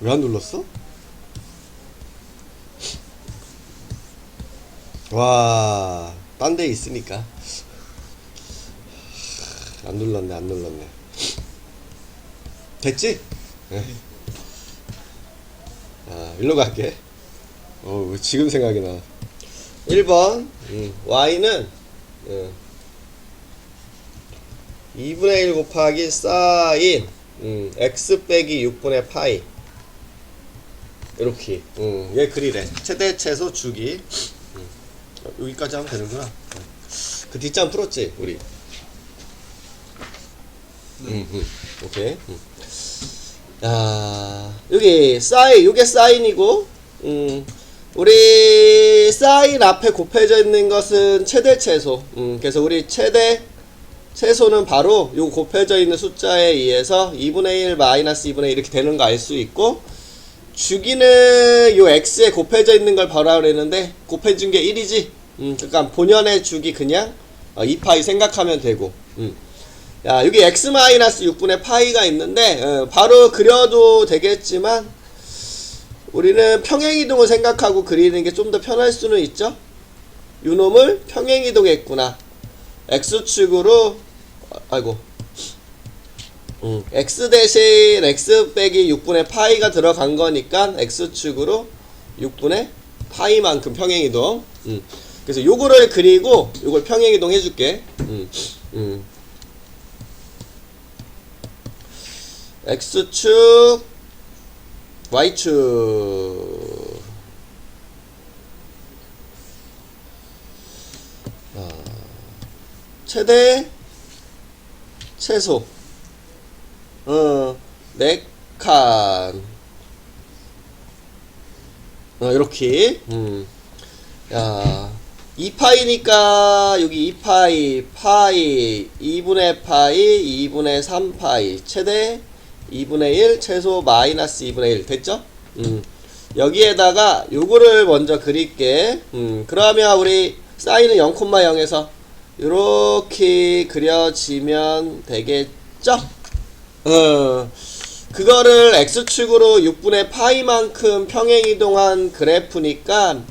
왜 안 눌렀어? 와, 딴 데 있으니까. 안 눌렀네, 안 눌렀네. 됐지? 네. 아, 일로 갈게. 지금 생각이 나. 1번, y는 2분의 1 곱하기 사인 x 빼기 6분의 파이. 이렇게 얘 그리래. 최대 최소 주기. 여기까지 하면 되는구나. 그 뒷장 풀었지 우리. 오케이. 야, 여기 사인, 요게 사인이고, 우리 사인 앞에 곱해져 있는 것은 최대 최소. 그래서 우리 최대 최소는 바로 요 곱해져 있는 숫자에 의해서 2분의 1 마이너스 2분의 1 이렇게 되는 거 알 수 있고, 주기는 요 x에 곱해져 있는 걸 봐라 그랬는데 곱해준 게 1이지. 그러니까 본연의 주기 그냥 2파이 생각하면 되고. 야, 여기 x 마이너스 6분의 파이가 있는데 바로 그려도 되겠지만 우리는 평행이동을 생각하고 그리는 게 좀 더 편할 수는 있죠. 요 놈을 평행이동했구나. x축으로 아이고 x 대신 x 빼기 6분의 파이가 들어간 거니까 x축으로 6분의 파이만큼 평행이동. 그래서 요거를 그리고 요걸 평행이동 해줄게. x축 y축. 최대 최소 4칸 이렇게. 야, 2파이니까 여기 2파이 파이 2분의 파이 2분의 3파이 최대 2분의 1 최소 마이너스 2분의 1 됐죠? 여기에다가 요거를 먼저 그릴게. 그러면 우리 사인은 0,0에서 요렇게 그려지면 되겠죠? 그거를 x축으로 6분의 파이만큼 평행이동한 그래프니까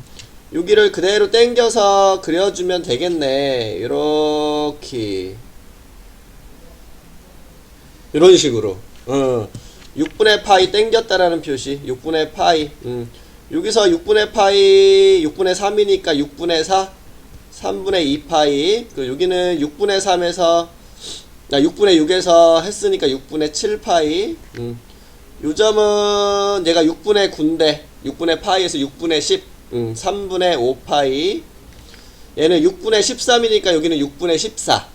여기를 그대로 당겨서 그려주면 되겠네. 요렇게 이런 식으로 6분의 파이 당겼다라는 표시. 6분의 파이. 여기서 6분의 파이 6분의 3이니까 6분의 4 3분의 2파이. 그 여기는 6분의 3에서 6분의 6에서 했으니까 6분의 7파이. 요 점은 얘가 6분의 9인데 6분의 파이에서 6분의 10 3분의 5파이. 얘는 6분의 13이니까 여기는 6분의 14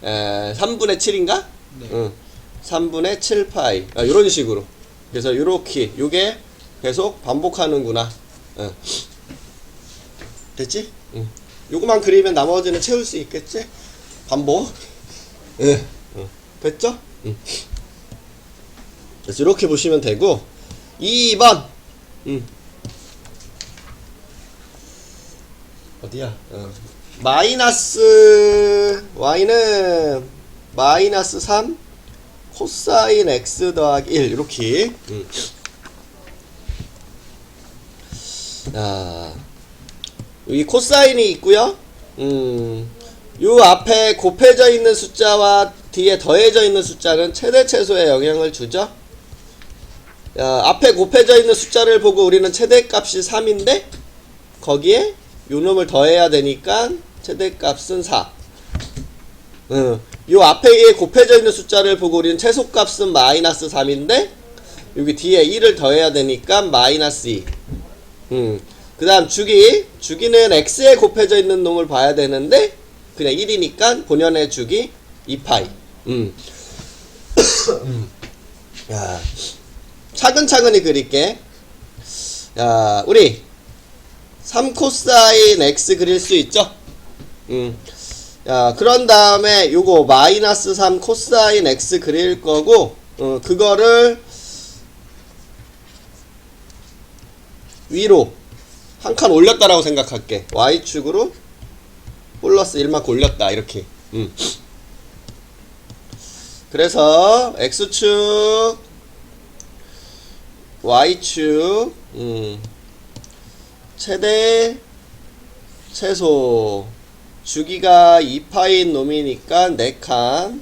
3분의 7인가? 네. 3분의 7파이. 요런 식으로. 그래서 요렇게 요게 계속 반복하는구나. 됐지? 요거만 그리면 나머지는 채울 수 있겠지? 반복. 됐죠? 그래서 이렇게 보시면 되고. 2번 어디야? 마이너스 y는 마이너스 3 코사인 x 더하기 1 이렇게. 자, 여기 코사인이 있고요. 요 앞에 곱해져 있는 숫자와 뒤에 더해져 있는 숫자는 최대 최소에 영향을 주죠. 야, 앞에 곱해져 있는 숫자를 보고 우리는 최대값이 3인데 거기에 요 놈을 더해야 되니까 최대값은 4. 요 앞에 곱해져 있는 숫자를 보고 우리는 최소값은 마이너스 3인데 여기 뒤에 1을 더해야 되니까 마이너스 2. 그 다음 주기는 x에 곱해져 있는 놈을 봐야 되는데 그냥 1이니까 본연의 주기 2파이. 야, 차근차근히 그릴게. 야, 우리 3코사인 x 그릴 수 있죠? 야, 그런 다음에 요거 마이너스 3 코사인 x 그릴 거고, 그거를 위로 한 칸 올렸다라고 생각할게. y축으로 플러스 1만큼 올렸다 이렇게. 그래서 x축 y축 최대 최소 주기가 2파인 놈이니까 4칸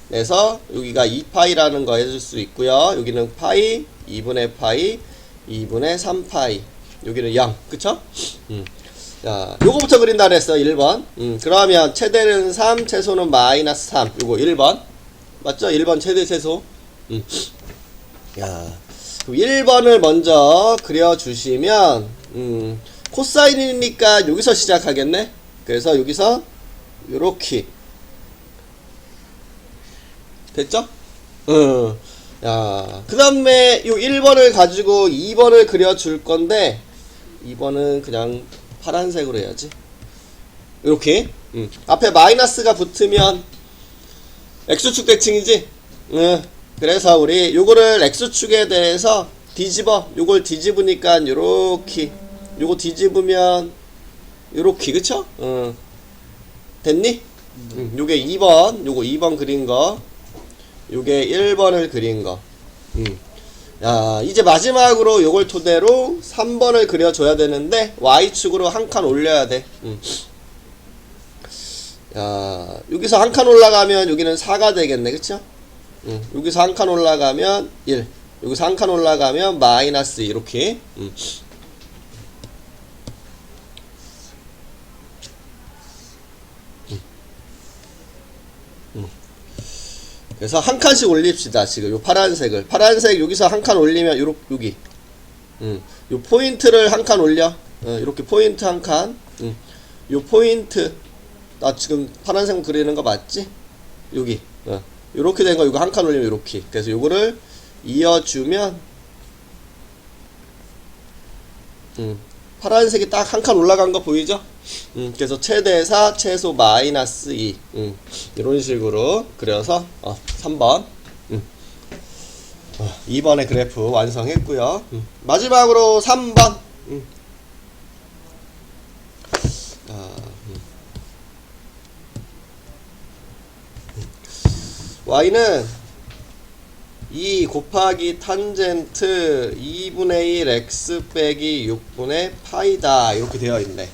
내서 여기가 2파이라는 거 해줄 수 있고요. 여기는 파이 2분의 파이 2분의 3파이 여기는 0 그쵸? 자, 요거부터 그린다 그랬어 1번. 그러면 최대는 3 최소는 마이너스 3 요거 1번 맞죠? 1번 최대 최소. 야, 그럼 1번을 먼저 그려주시면 코사인이니까 여기서 시작하겠네. 그래서 여기서 요렇게 됐죠? 야, 그 다음에 요 1번을 가지고 2번을 그려줄 건데 2번은 그냥 파란색으로 해야지. 이렇게 앞에 마이너스가 붙으면 X축 대칭이지. 그래서 우리 요거를 X축에 대해서 뒤집어. 요걸 뒤집으니까 요렇게 요거 뒤집으면 요렇게 그쵸? 됐니? 요게 2번 요거 2번 그린거 요게 1번을 그린거. 야, 이제 마지막으로 요걸 토대로 3번을 그려줘야 되는데 Y축으로 한 칸 올려야 돼. 야, 여기서 한 칸 올라가면 여기는 4가 되겠네 그쵸? 여기서 한 칸 올라가면 1 여기서 한 칸 올라가면 마이너스 이렇게. 그래서 한 칸씩 올립시다. 지금 요 파란색을 파란색 여기서 한 칸 올리면 요렇게 여기 요 포인트를 한 칸 올려. 이렇게 포인트 한 칸. 요 포인트 나 지금 파란색 그리는 거 맞지? 여기 요렇게 된 거 이거 한 칸 올리면 요렇게. 그래서 요거를 이어주면 파란색이 딱 한 칸 올라간 거 보이죠? 그래서 최대 4 최소 마이너스 2 이런 식으로 그려서 3번 2번의 그래프 완성했고요. 마지막으로 3번 y는 2 곱하기 탄젠트 2분의 1 x 빼기 6분의 파이다 이렇게 되어 있네.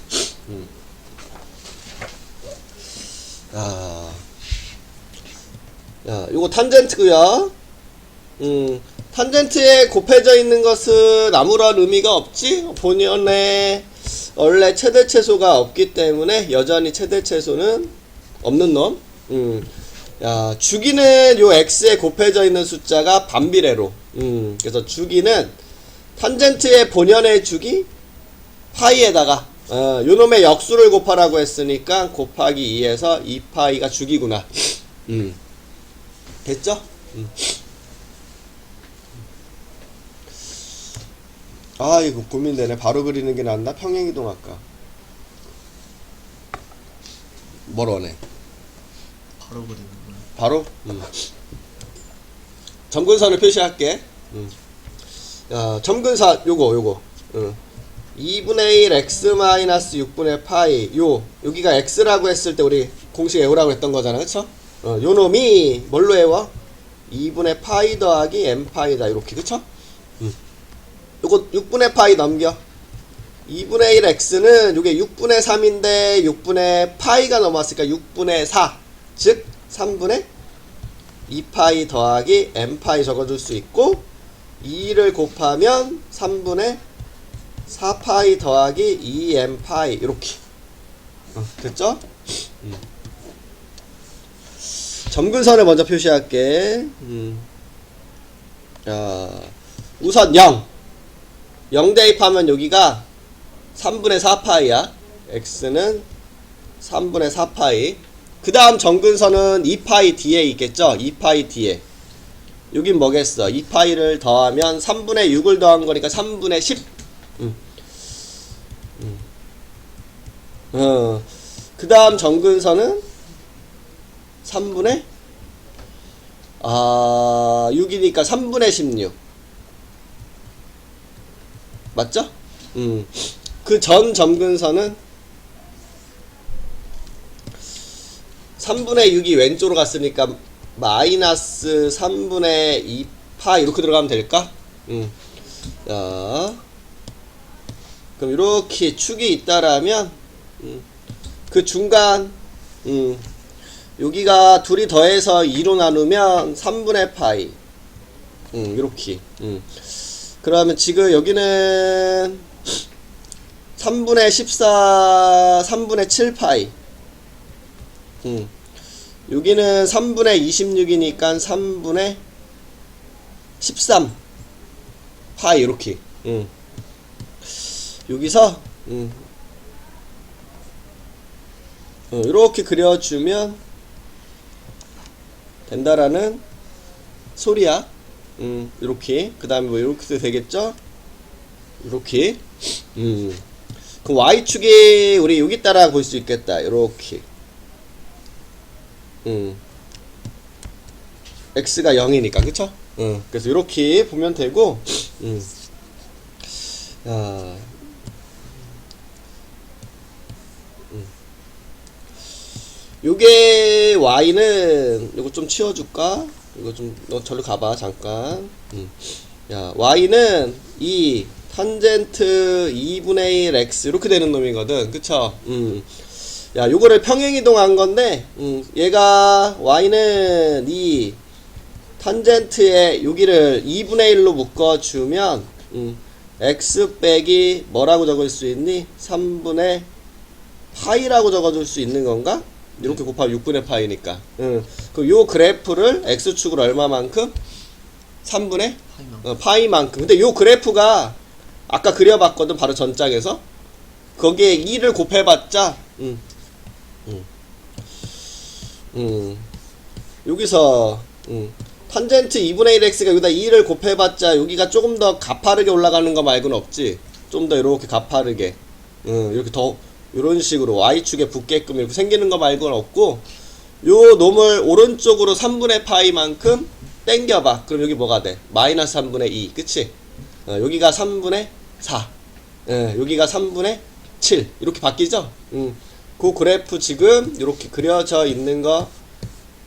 야, 요거 탄젠트고요. 탄젠트에 곱해져 있는 것은 아무런 의미가 없지. 본연에 원래 최대 최소가 없기 때문에 여전히 최대 최소는 없는 놈. 야, 주기는 요 x에 곱해져 있는 숫자가 반비례로. 그래서 주기는 탄젠트의 본연의 주기 파이에다가 요놈의 역수를 곱하라고 했으니까 곱하기 2에서 2파이가 주기구나. 됐죠? 아, 이거 고민되네. 바로 그리는 게 낫나? 평행이동 할까? 뭘 원해? 바로 그리는 거야. 바로? 점근선을 표시할게. 점근선 요거 2분의 1 x 마이너스 6분의 파이 여기가 x라고 했을 때 우리 공식 외우라고 했던 거잖아 그쵸? 요 놈이 뭘로 외워? 2분의 파이 더하기 m 파이다 이렇게 그쵸? 요거 6분의 파이 넘겨. 2분의 1 x는 요게 6분의 3인데 6분의 파이가 넘었으니까 6분의 4 즉 3분의 2파이 더하기 m파이 적어줄 수 있고 2를 곱하면 3분의 4파이 더하기 2m파이 이렇게 됐죠? 점근선을 먼저 표시할게. 자, 우선 0 대입하면 여기가 3분의 4파이야. x는 3분의 4파이. 그 다음 점근선은 2파이 뒤에 있겠죠? 2파이 뒤에. 여긴 뭐겠어? 2파이를 더하면 3분의 6을 더한 거니까 3분의 10. 그 다음 점근선은 3분의 6이니까 3분의 16. 맞죠? 그 전 점근선은 3분의 6이 왼쪽으로 갔으니까 마이너스 3분의 2파 이렇게 들어가면 될까? 자, 그럼 이렇게 축이 있다라면 그 중간 여기가 둘이 더해서 2로 나누면 3분의 파이 이렇게 그러면 지금 여기는 3분의 14 3분의 7 파이 여기는 3분의 26이니까 3분의 13 파이 이렇게 여기서 이렇게 그려주면 된다라는 소리야. 이렇게 그 다음에 뭐 이렇게 되겠죠? 이렇게 그 y축이 우리 여기 따라 볼 수 있겠다. 이렇게 x가 0이니까 그쵸? 그래서 이렇게 보면 되고 야, 요게 y는 요거 좀 치워줄까? 이거 좀 너 절로 가봐 잠깐. 야 y는 이 탄젠트 2분의 1 x 이렇게 되는 놈이거든 그쵸? 야 요거를 평행이동한 건데 얘가 y는 이 탄젠트에 여기를 2분의 1로 묶어주면 x 빼기 뭐라고 적을 수 있니? 3분의 파이라고 적어줄 수 있는 건가? 이렇게 곱하면 6분의 파이니까 그럼 요 그래프를 x축으로 얼마만큼? 3분의 파이만큼. 근데 요 그래프가 아까 그려봤거든 바로 전장에서 거기에 2를 곱해봤자 여기서 탄젠트 2분의 1x가 여기다 2를 곱해봤자 여기가 조금 더 가파르게 올라가는 거 말고는 없지. 좀 더 이렇게 가파르게 이렇게 더 이런 식으로 y축에 붙게끔 이렇게 생기는 거 말고는 없고 요 놈을 오른쪽으로 3분의 파이만큼 땡겨봐. 그럼 여기 뭐가 돼? 마이너스 3분의 2 그치? 여기가 3분의 4 여기가 3분의 7 이렇게 바뀌죠? 그 그래프 지금 이렇게 그려져 있는 거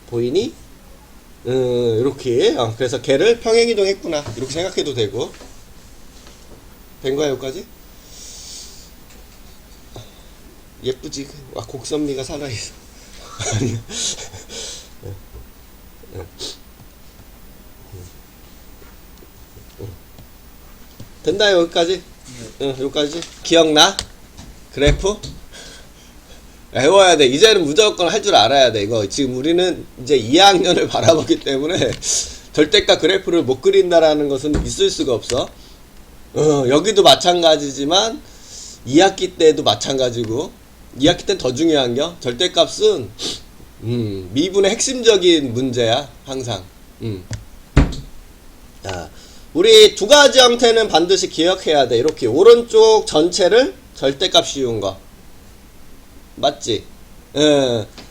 보이니? 이렇게 그래서 걔를 평행이동 했구나 이렇게 생각해도 되고 된 거야 여기까지? 예쁘지? 와 곡선미가 살아있어 된다 여기까지? 여기까지? 기억나? 그래프? 외워야 돼. 이제는 무조건 할 줄 알아야 돼. 이거 지금 우리는 이제 2학년을 바라보기 때문에 절대값 그래프를 못 그린다라는 것은 있을 수가 없어. 여기도 마찬가지지만 2학기 때도 마찬가지고 2학기 때는 더 중요한겨. 절대값은 미분의 핵심적인 문제야. 항상. 자, 우리 두 가지 형태는 반드시 기억해야 돼. 이렇게 오른쪽 전체를 절대값 씌운 거. 맞지?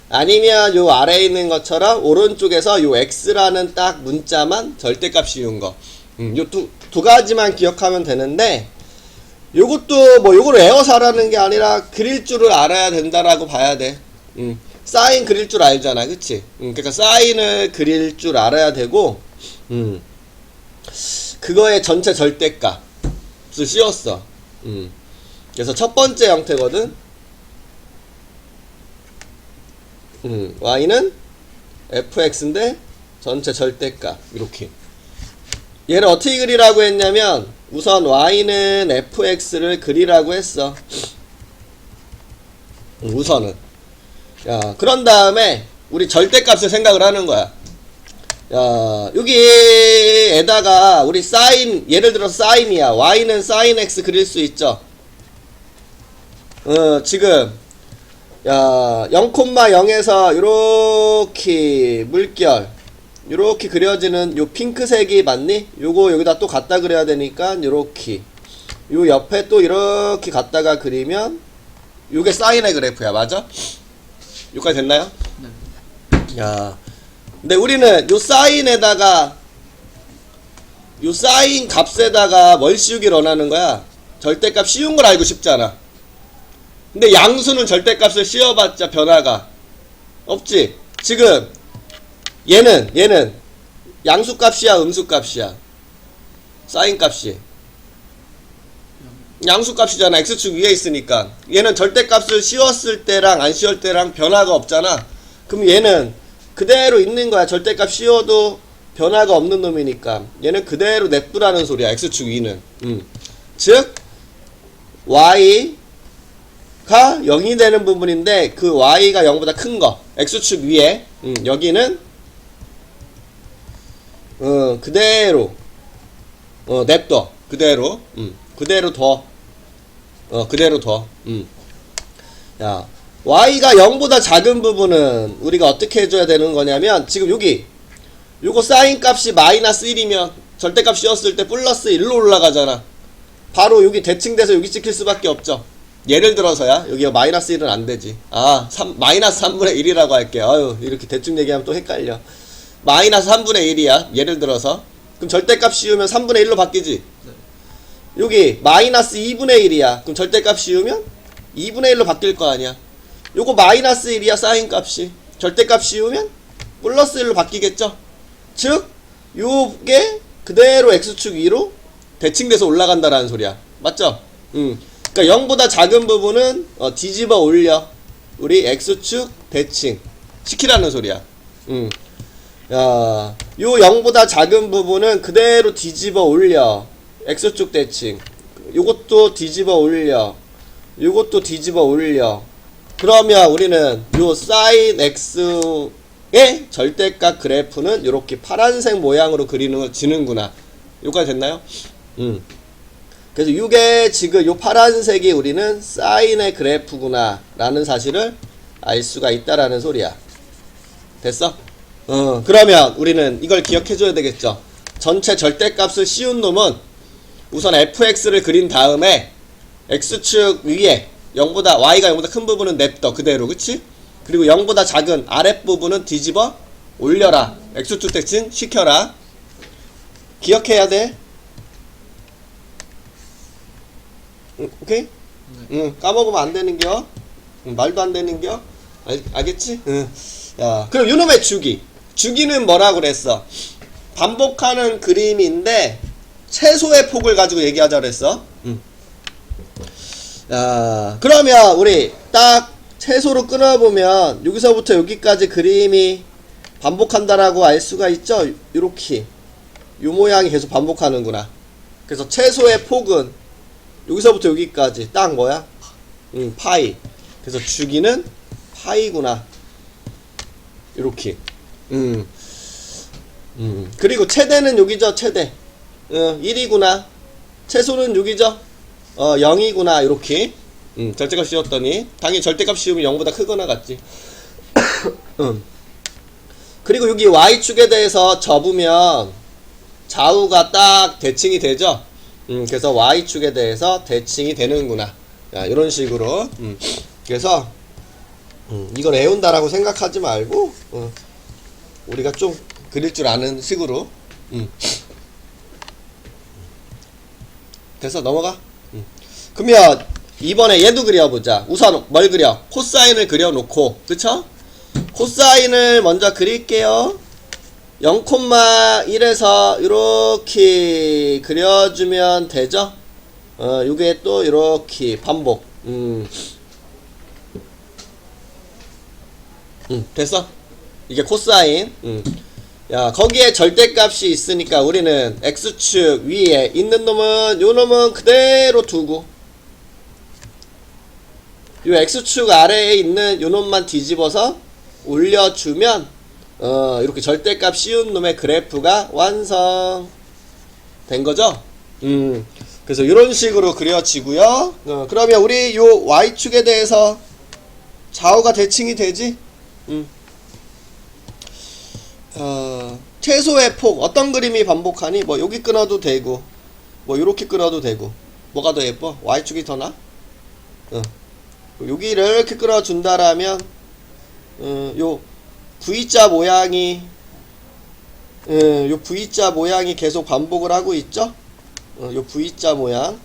아니면 요 아래에 있는 것처럼 오른쪽에서 요 x라는 딱 문자만 절대값 씌운 거. 요 두 가지만 기억하면 되는데 요것도 뭐 요걸 외워서 하라는 게 아니라 그릴 줄을 알아야 된다라고 봐야 돼. 사인 그릴 줄 알잖아. 그치? 그러니까 사인을 그릴 줄 알아야 되고 그거의 전체 절대값을 씌웠어. 그래서 첫 번째 형태거든. y는 fx인데 전체 절대값 이렇게. 얘를 어떻게 그리라고 했냐면 우선 y는 fx를 그리라고 했어. 우선은. 야, 그런 다음에 우리 절대값을 생각을 하는 거야. 야, 여기에다가 우리 사인, 예를 들어서 사인이야. y는 사인 x 그릴 수 있죠. 지금 야, 0,0에서 요렇게 물결 요렇게 그려지는 요 핑크색이 맞니? 요거 여기다 또 갖다 그려야 되니까 요렇게 요 옆에 또 이렇게 갖다가 그리면 요게 사인의 그래프야. 맞아? 여기까지 됐나요? 네. 야, 근데 우리는 요 사인에다가 요 사인 값에다가 뭘 씌우기를 원하는 거야? 절대값 씌운 걸 알고 싶잖아. 근데 양수는 절대값을 씌워봤자 변화가 없지. 지금 얘는 양수값이야 음수값이야? 사인값이 양수값이잖아. x축 위에 있으니까. 얘는 절대값을 씌웠을 때랑 안 씌울 때랑 변화가 없잖아. 그럼 얘는 그대로 있는 거야. 절대값 씌워도 변화가 없는 놈이니까 얘는 그대로 냅두라는 소리야. x축 위는. 즉 y가 0이 되는 부분인데 그 y가 0보다 큰 거 x축 위에 여기는 그대로 냅둬. 그대로 그대로 둬. 그대로 둬. 야, y가 0보다 작은 부분은 우리가 어떻게 해줘야 되는 거냐면 지금 여기 요거 사인 값이 마이너스 1이면 절대값 씌웠을 때 플러스 1로 올라가잖아. 바로 여기 대칭돼서 여기 찍힐 수밖에 없죠. 예를 들어서야 여기 마이너스 1은 안 되지. 마이너스 3분의 1이라고 할게요. 아유, 이렇게 대충 얘기하면 또 헷갈려. 마이너스 3분의 1이야. 예를 들어서. 그럼 절대값 씌우면 3분의 1로 바뀌지. 여기 마이너스 2분의 1이야. 그럼 절대값 씌우면 2분의 1로 바뀔 거 아니야. 요거 마이너스 1이야. 사인 값이. 절대값 씌우면 플러스 1로 바뀌겠죠. 즉 요게 그대로 x축 위로 대칭돼서 올라간다라는 소리야. 맞죠? 그러니까 0보다 작은 부분은 뒤집어 올려. 우리 x축 대칭 시키라는 소리야. 야, 요 0보다 작은 부분은 그대로 뒤집어 올려. x축 대칭. 요것도 뒤집어 올려. 요것도 뒤집어 올려. 그러면 우리는 요 sin x의 절대값 그래프는 요렇게 파란색 모양으로 지는구나. 요까지 됐나요? 그래서 이게 지금 요 파란색이 우리는 사인의 그래프구나 라는 사실을 알 수가 있다라는 소리야. 됐어? 그러면 우리는 이걸 기억해줘야 되겠죠. 전체 절대값을 씌운 놈은 우선 fx를 그린 다음에 x축 위에 0보다 y가 0보다 큰 부분은 냅둬. 그대로. 그치? 그리고 0보다 작은 아랫부분은 뒤집어 올려라. x축 대칭 시켜라. 기억해야 돼. 오케이? 까먹으면 안 되는겨. 말도 안 되는겨. 알겠지? 야, 그럼 요놈의 주기는 뭐라고 그랬어? 반복하는 그림인데 최소의 폭을 가지고 얘기하자 그랬어. 야, 그러면 우리 딱 최소로 끊어보면 여기서부터 여기까지 그림이 반복한다라고 알 수가 있죠. 요렇게 요 모양이 계속 반복하는구나. 그래서 최소의 폭은 여기서부터 여기까지 딱 뭐야? 파이. 그래서 주기는 파이구나. 요렇게. 그리고 최대는 여기죠. 최대 1이구나. 최소는 여기죠. 0이구나. 요렇게. 절대값 씌웠더니 당연히 절대값 씌우면 0보다 크거나 같지. 그리고 여기 y축에 대해서 접으면 좌우가 딱 대칭이 되죠. 그래서 y축에 대해서 대칭이 되는구나. 야, 이런 식으로. 그래서 이걸 외운다라고 생각하지 말고 우리가 좀 그릴 줄 아는 식으로. 그래서 넘어가. 그러면 이번에 얘도 그려보자. 우선 뭘 그려? 코사인을 그려놓고, 그쵸? 코사인을 먼저 그릴게요. 0,1에서 이렇게 그려주면 되죠? 요게 또 이렇게 반복. 됐어? 이게 코사인. 야, 거기에 절대값이 있으니까 우리는 x축 위에 있는 놈은 요 놈은 그대로 두고 요 x축 아래에 있는 요 놈만 뒤집어서 올려주면 이렇게 절대값 씌운 놈의 그래프가 완성 된 거죠. 그래서 이런 식으로 그려지고요. 그러면 우리 요 y축에 대해서 좌우가 대칭이 되지. 최소의 폭 어떤 그림이 반복하니? 뭐 여기 끊어도 되고 뭐 요렇게 끊어도 되고 뭐가 더 예뻐? y축이 더 나? 여기를 이렇게 끌어준다라면 요 V자 모양이 요 V자 모양이 계속 반복을 하고 있죠? 요 V자 모양.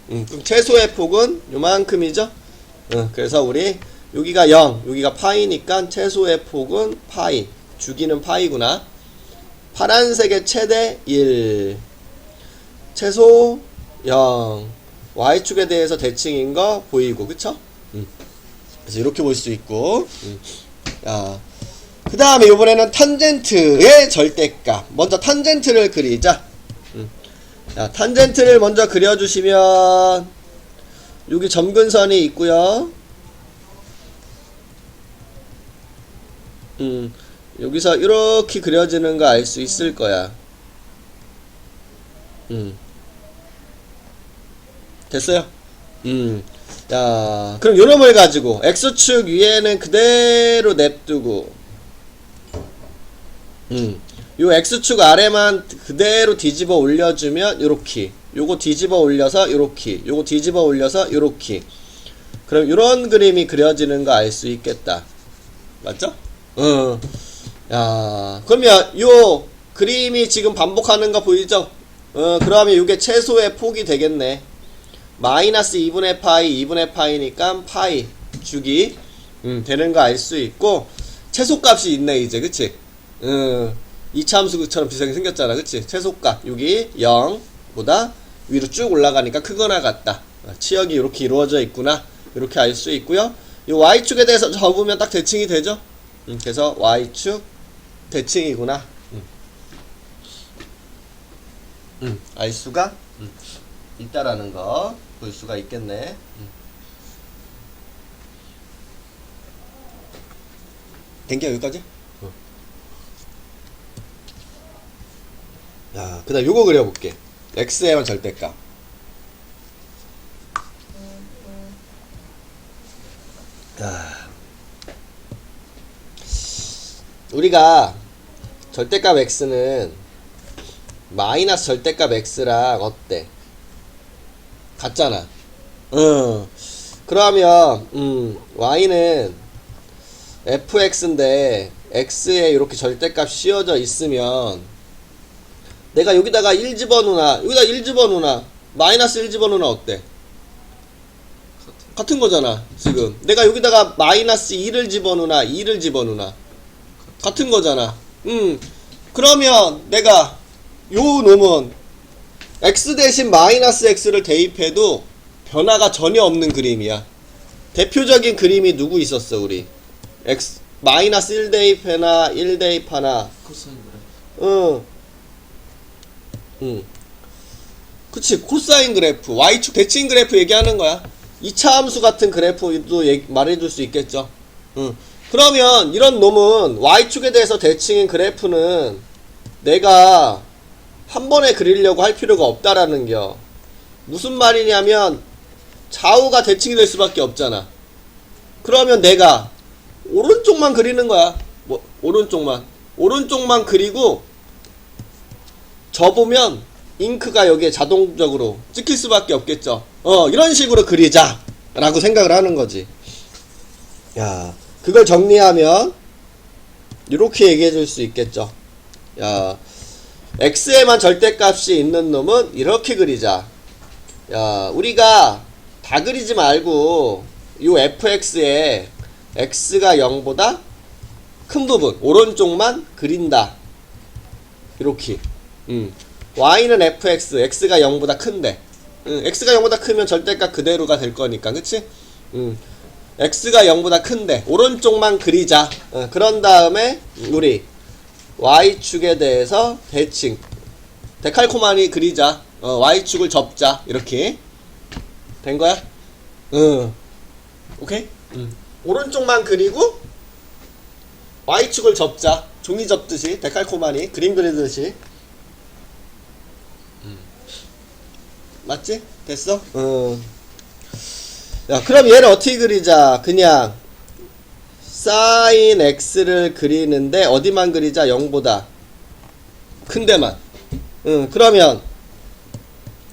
그럼 최소의 폭은 요만큼이죠? 그래서 우리 여기가 0, 여기가 파이니까 최소의 폭은 파이. 주기는 파이구나. 파란색의 최대 1. 최소 0. y축에 대해서 대칭인 거 보이고, 그쵸? 그래서 이렇게 볼 수 있고, 야, 그 다음에 이번에는 탄젠트의 절대값. 먼저 탄젠트를 그리자. 자, 탄젠트를 먼저 그려주시면 여기 점근선이 있고요. 여기서 이렇게 그려지는 거 알 수 있을 거야. 됐어요? 자, 그럼 요놈을 가지고 x축 위에는 그대로 냅두고 요 x축 아래만 그대로 뒤집어 올려주면 요렇게, 요거 뒤집어 올려서 요렇게, 요거 뒤집어 올려서 요렇게. 그럼 요런 그림이 그려지는 거 알 수 있겠다. 맞죠? 야, 그러면 요 그림이 지금 반복하는 거 보이죠? 그러면 요게 최소의 폭이 되겠네. 마이너스 2분의 파이, 2분의 파이니까 파이 주기 되는 거 알 수 있고, 최소값이 있네 이제, 그치? 이차함수처럼 비슷하게 생겼잖아, 그치? 최소값 여기 0보다 위로 쭉 올라가니까 크거나 같다. 치역이 이렇게 이루어져 있구나, 이렇게 알 수 있고요. 이 y축에 대해서 접으면 딱 대칭이 되죠. 그래서 y축 대칭이구나. 알 수가 있다라는 거 볼 수가 있겠네. 된게 여기까지? 야, 그 다음 요거 그려볼게. x에만 절대값. 야, 우리가 절대값 x는 마이너스 절대값 x랑 어때? 같잖아. 그러면 y는 fx인데 x에 이렇게 절대값 씌워져 있으면 내가 여기다가 1 집어넣으나 여기다 1 집어넣으나 마이너스 1 집어넣으나 어때? 같은 거잖아. 지금 내가 여기다가 마이너스 2를 집어넣으나 2를 집어넣으나 같은 거잖아. 그러면 내가 요 놈은 x 대신 마이너스 x를 대입해도 변화가 전혀 없는 그림이야. 대표적인 그림이 누구 있었어 우리? x 마이너스 1 대입해나 1 대입하나. 코사인 그래프. 그치, 코사인 그래프, y축 대칭 그래프 얘기하는 거야. 2차 함수 같은 그래프도 말해줄 수 있겠죠. 그러면 이런 놈은 y축에 대해서 대칭인 그래프는 내가 한 번에 그리려고 할 필요가 없다라는 겨. 무슨 말이냐면 좌우가 대칭이 될 수밖에 없잖아. 그러면 내가 오른쪽만 그리는 거야. 뭐 오른쪽만 그리고 접으면 잉크가 여기에 자동적으로 찍힐 수밖에 없겠죠. 이런 식으로 그리자 라고 생각을 하는 거지. 야, 그걸 정리하면 이렇게 얘기해 줄 수 있겠죠. 야, x에만 절대값이 있는 놈은 이렇게 그리자. 야, 우리가 다 그리지 말고 요 fx에 x가 0보다 큰 부분 오른쪽만 그린다. 이렇게. y는 fx, x가 0보다 큰데, x가 0보다 크면 절대값 그대로가 될 거니까, 그치? x가 0보다 큰데 오른쪽만 그리자. 그런 다음에 우리 y축에 대해서 대칭 데칼코마니 그리자. y축을 접자. 이렇게 된 거야? 오케이? 오른쪽만 그리고 y축을 접자. 종이 접듯이 데칼코마니 그림 그리듯이. 맞지? 됐어? 야, 그럼 얘를 어떻게 그리자? 그냥 sin x를 그리는데 어디만 그리자? 0보다 큰 데만. 그러면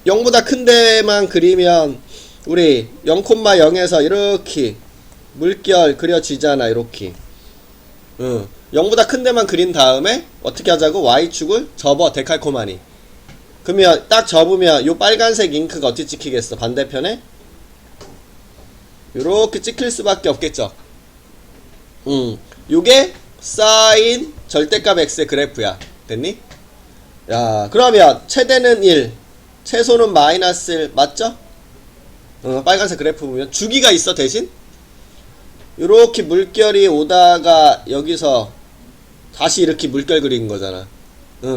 0보다 큰 데만 그리면 우리 0,0에서 이렇게 물결 그려지잖아. 이렇게. 0보다 큰 데만 그린 다음에 어떻게 하자고? y축을 접어. 데칼코마니. 그러면 딱 접으면 요 빨간색 잉크가 어떻게 찍히겠어? 반대편에 요렇게 찍힐 수밖에 없겠죠. 요게 sin 절대값 x의 그래프야. 됐니? 야, 그러면 최대는 1, 최소는 마이너스 1 맞죠? 빨간색 그래프 보면 주기가 있어 대신 요렇게 물결이 오다가 여기서 다시 이렇게 물결 그린 거잖아.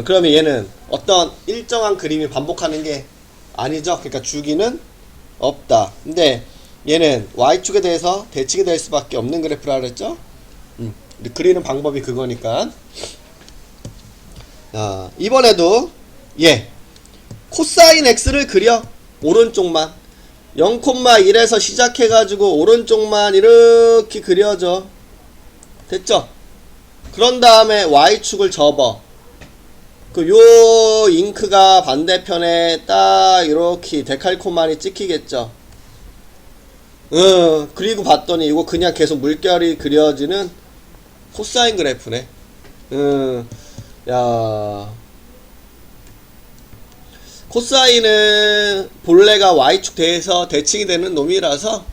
그러면 얘는 어떤 일정한 그림이 반복하는 게 아니죠. 그러니까 주기는 없다. 근데 얘는 y축에 대해서 대칭이 될 수밖에 없는 그래프라 그랬죠. 그리는 방법이 그거니까. 이번에도 코사인 x를 그려. 오른쪽만 0,1에서 시작해가지고 오른쪽만 이렇게 그려져. 됐죠? 그런 다음에 y축을 접어. 요 잉크가 반대편에 딱 이렇게 데칼코마니 찍히겠죠. 그리고 봤더니 이거 그냥 계속 물결이 그려지는 코사인 그래프네. 야, 코사인은 본래가 y축 대에서 대칭이 되는 놈이라서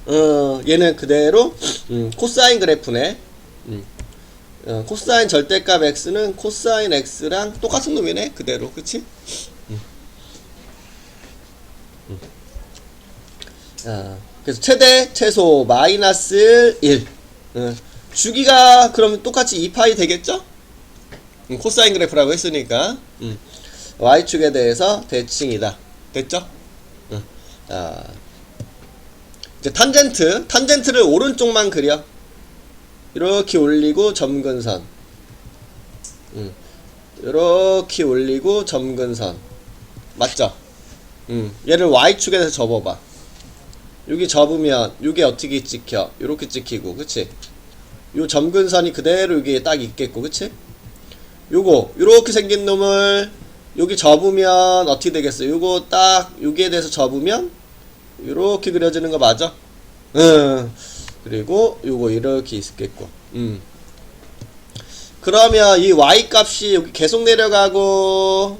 얘는 그대로 코사인 그래프네. 코사인 절대값 x는 코사인 x랑 똑같은 놈이네 그대로. 그치? 그래서 최대 최소 마이너스 1. 주기가 그러면 똑같이 2파이 되겠죠? 코사인 그래프라고 했으니까 y축에 대해서 대칭이다. 됐죠? 이제 탄젠트를 오른쪽만 그려. 이렇게 올리고 점근선. 이렇게 올리고 점근선. 맞죠? 얘를 y축에서 접어봐. 여기 접으면 요게 어떻게 찍혀? 요렇게 찍히고, 그치? 요 점근선이 그대로 여기에 딱 있겠고, 그치? 요거 요렇게 생긴 놈을 여기 접으면 어떻게 되겠어? 요거 딱 여기에 대해서 접으면 요렇게 그려지는 거 맞아? 그리고 요거 이렇게 있겠고. 그러면 이 y 값이 여기 계속 내려가고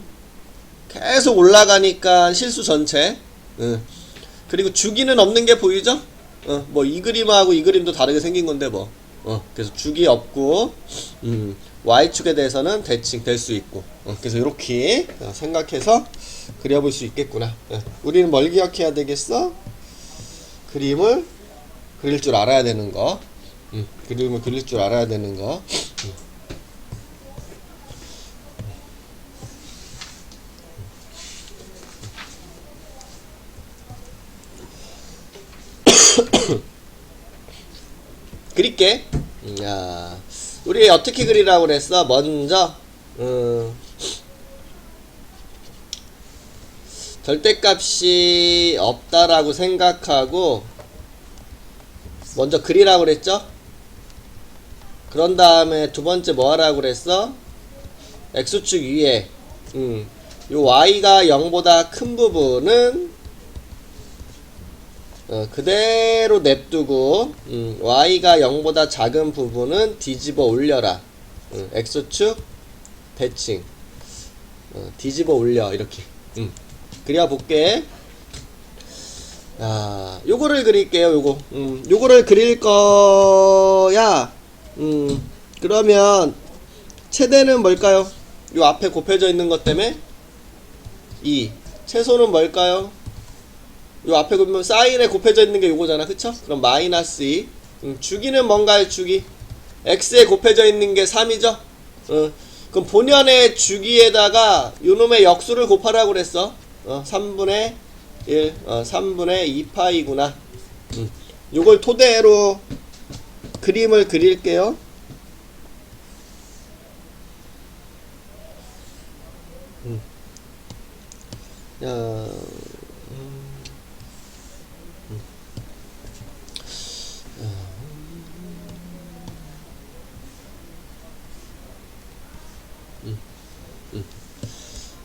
계속 올라가니까 실수 전체. 그리고 주기는 없는 게 보이죠? 뭐 이 그림하고 이 그림도 다르게 생긴 건데 뭐. 그래서 주기 없고 y축에 대해서는 대칭 될 수 있고. 그래서 이렇게 생각해서 그려볼 수 있겠구나. 우리는 뭘 기억해야 되겠어? 그림을 그릴 줄 알아야 되는 거. 그림을 그릴 줄 알아야 되는 거. 그릴게. 야, 우리 어떻게 그리라고 그랬어? 먼저 절대값이 없다라고 생각하고 먼저 그리라고 그랬죠? 그런 다음에 두 번째 뭐 하라고 그랬어? x축 위에 요 y가 0보다 큰 부분은 그대로 냅두고 y가 0보다 작은 부분은 뒤집어 올려라. x축 대칭 뒤집어 올려. 이렇게 그려볼게. 요거를 그릴게요. 요거를 그릴 거야. 그러면 최대는 뭘까요? 요 앞에 곱해져 있는 것 때문에 2. 최소는 뭘까요? 요 앞에 보면 사인에 곱해져 있는 게 요거잖아. 그쵸? 그럼 마이너스 2. 주기는 뭔가요? 주기 x에 곱해져 있는 게 3이죠? 그럼 본연의 주기에다가 요놈의 역수를 곱하라고 그랬어. 3분의 1 3분의 2파이구나. 요걸 토대로 그림을 그릴게요.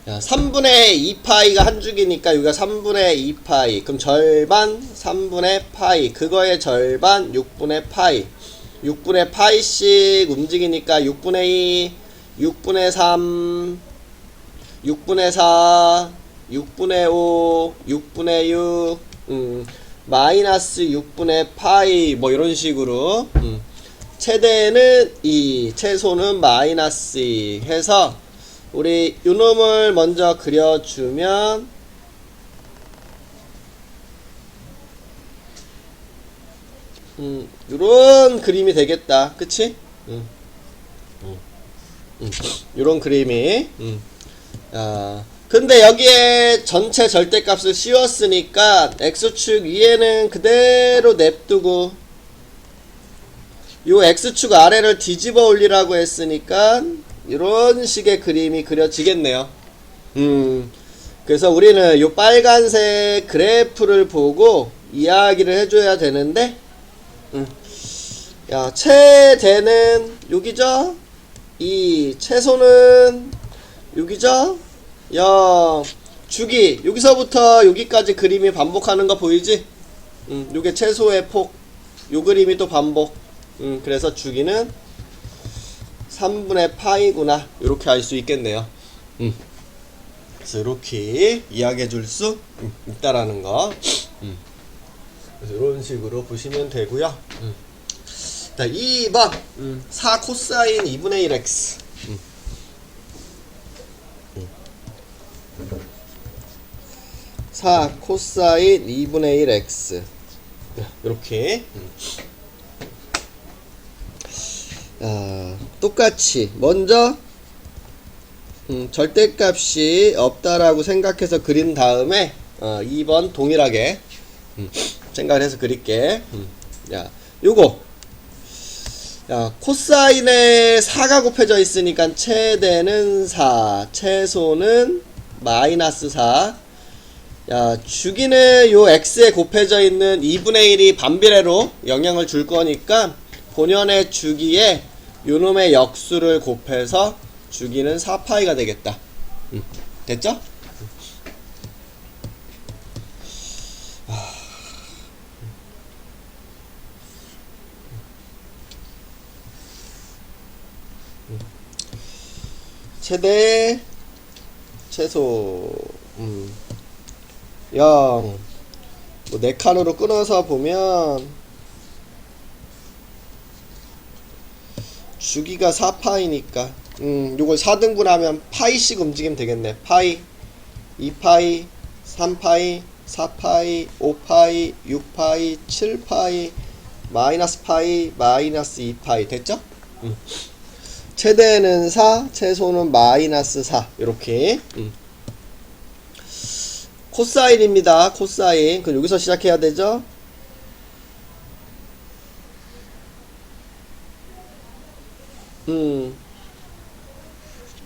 야, 3분의 2파이가 한 주기니까 여기가 3분의 2파이. 그럼 절반 3분의 파이. 그거의 절반 6분의 파이. 6분의 파이씩 움직이니까 6분의 2, 6분의 3, 6분의 4, 6분의 5, 6분의 6, 마이너스 6분의 파이. 뭐 이런 식으로. 최대는 2, 최소는 마이너스 2 해서 우리 요놈을 먼저 그려주면 요런 그림이 되겠다. 그치? 요런 그림이. 근데 여기에 전체 절대값을 씌웠으니까 x축 위에는 그대로 냅두고 요 x축 아래를 뒤집어 올리라고 했으니까 이런 식의 그림이 그려지겠네요. 그래서 우리는 요 빨간색 그래프를 보고 이야기를 해줘야 되는데, 야, 최대는 여기죠? 이 최소는 여기죠? 0. 주기 여기서부터 여기까지 그림이 반복하는 거 보이지? 요게 최소의 폭. 요 그림이 또 반복. 그래서 주기는 3분의 파이구나. 요렇게 알 수 있겠네요. 그래서 이렇게 이야기해 줄 수 있다라는 거. 그래서 이런 식으로 보시면 되고요. 자, 2번 4 코사인 2분의 1x. 4 코사인 2분의 1x. 이렇게 똑같이 먼저 절대값이 없다라고 생각해서 그린 다음에 2번 동일하게 생각을 해서 그릴게. 야, 요거 코사인에 4가 곱해져 있으니까 최대는 4, 최소는 마이너스 4. 야, 주기는 요 x에 곱해져 있는 2분의 1이 반비례로 영향을 줄 거니까 본연의 주기에 요놈의 역수를 곱해서 주기는 4파이가 되겠다. 됐죠? 최대 최소 0. 뭐 4칸으로 끊어서 보면 주기가 4파이니까 요걸 4등분하면 파이씩 움직이면 되겠네. 파이, 2파이, 3파이, 4파이, 5파이, 6파이, 7파이, 마이너스 파이, 마이너스 2파이. 됐죠? 최대는 4, 최소는 마이너스 4. 요렇게. 코사인입니다. 코사인. 그럼 여기서 시작해야 되죠?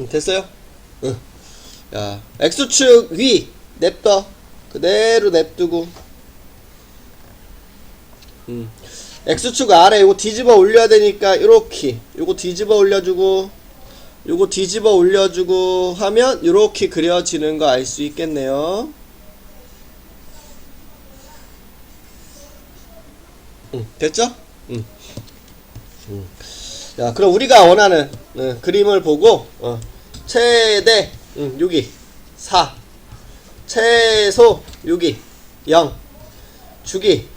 됐어요? 야, x축 위 냅둬. 그대로 냅두고. x축 아래 요거 뒤집어 올려야 되니까 요렇게 요거 뒤집어 올려주고 요거 뒤집어 올려주고 하면 요렇게 그려지는 거 알 수 있겠네요. 됐죠? 자, 그럼 우리가 원하는 그림을 보고 최대 여기 4, 최소 여기 0, 주기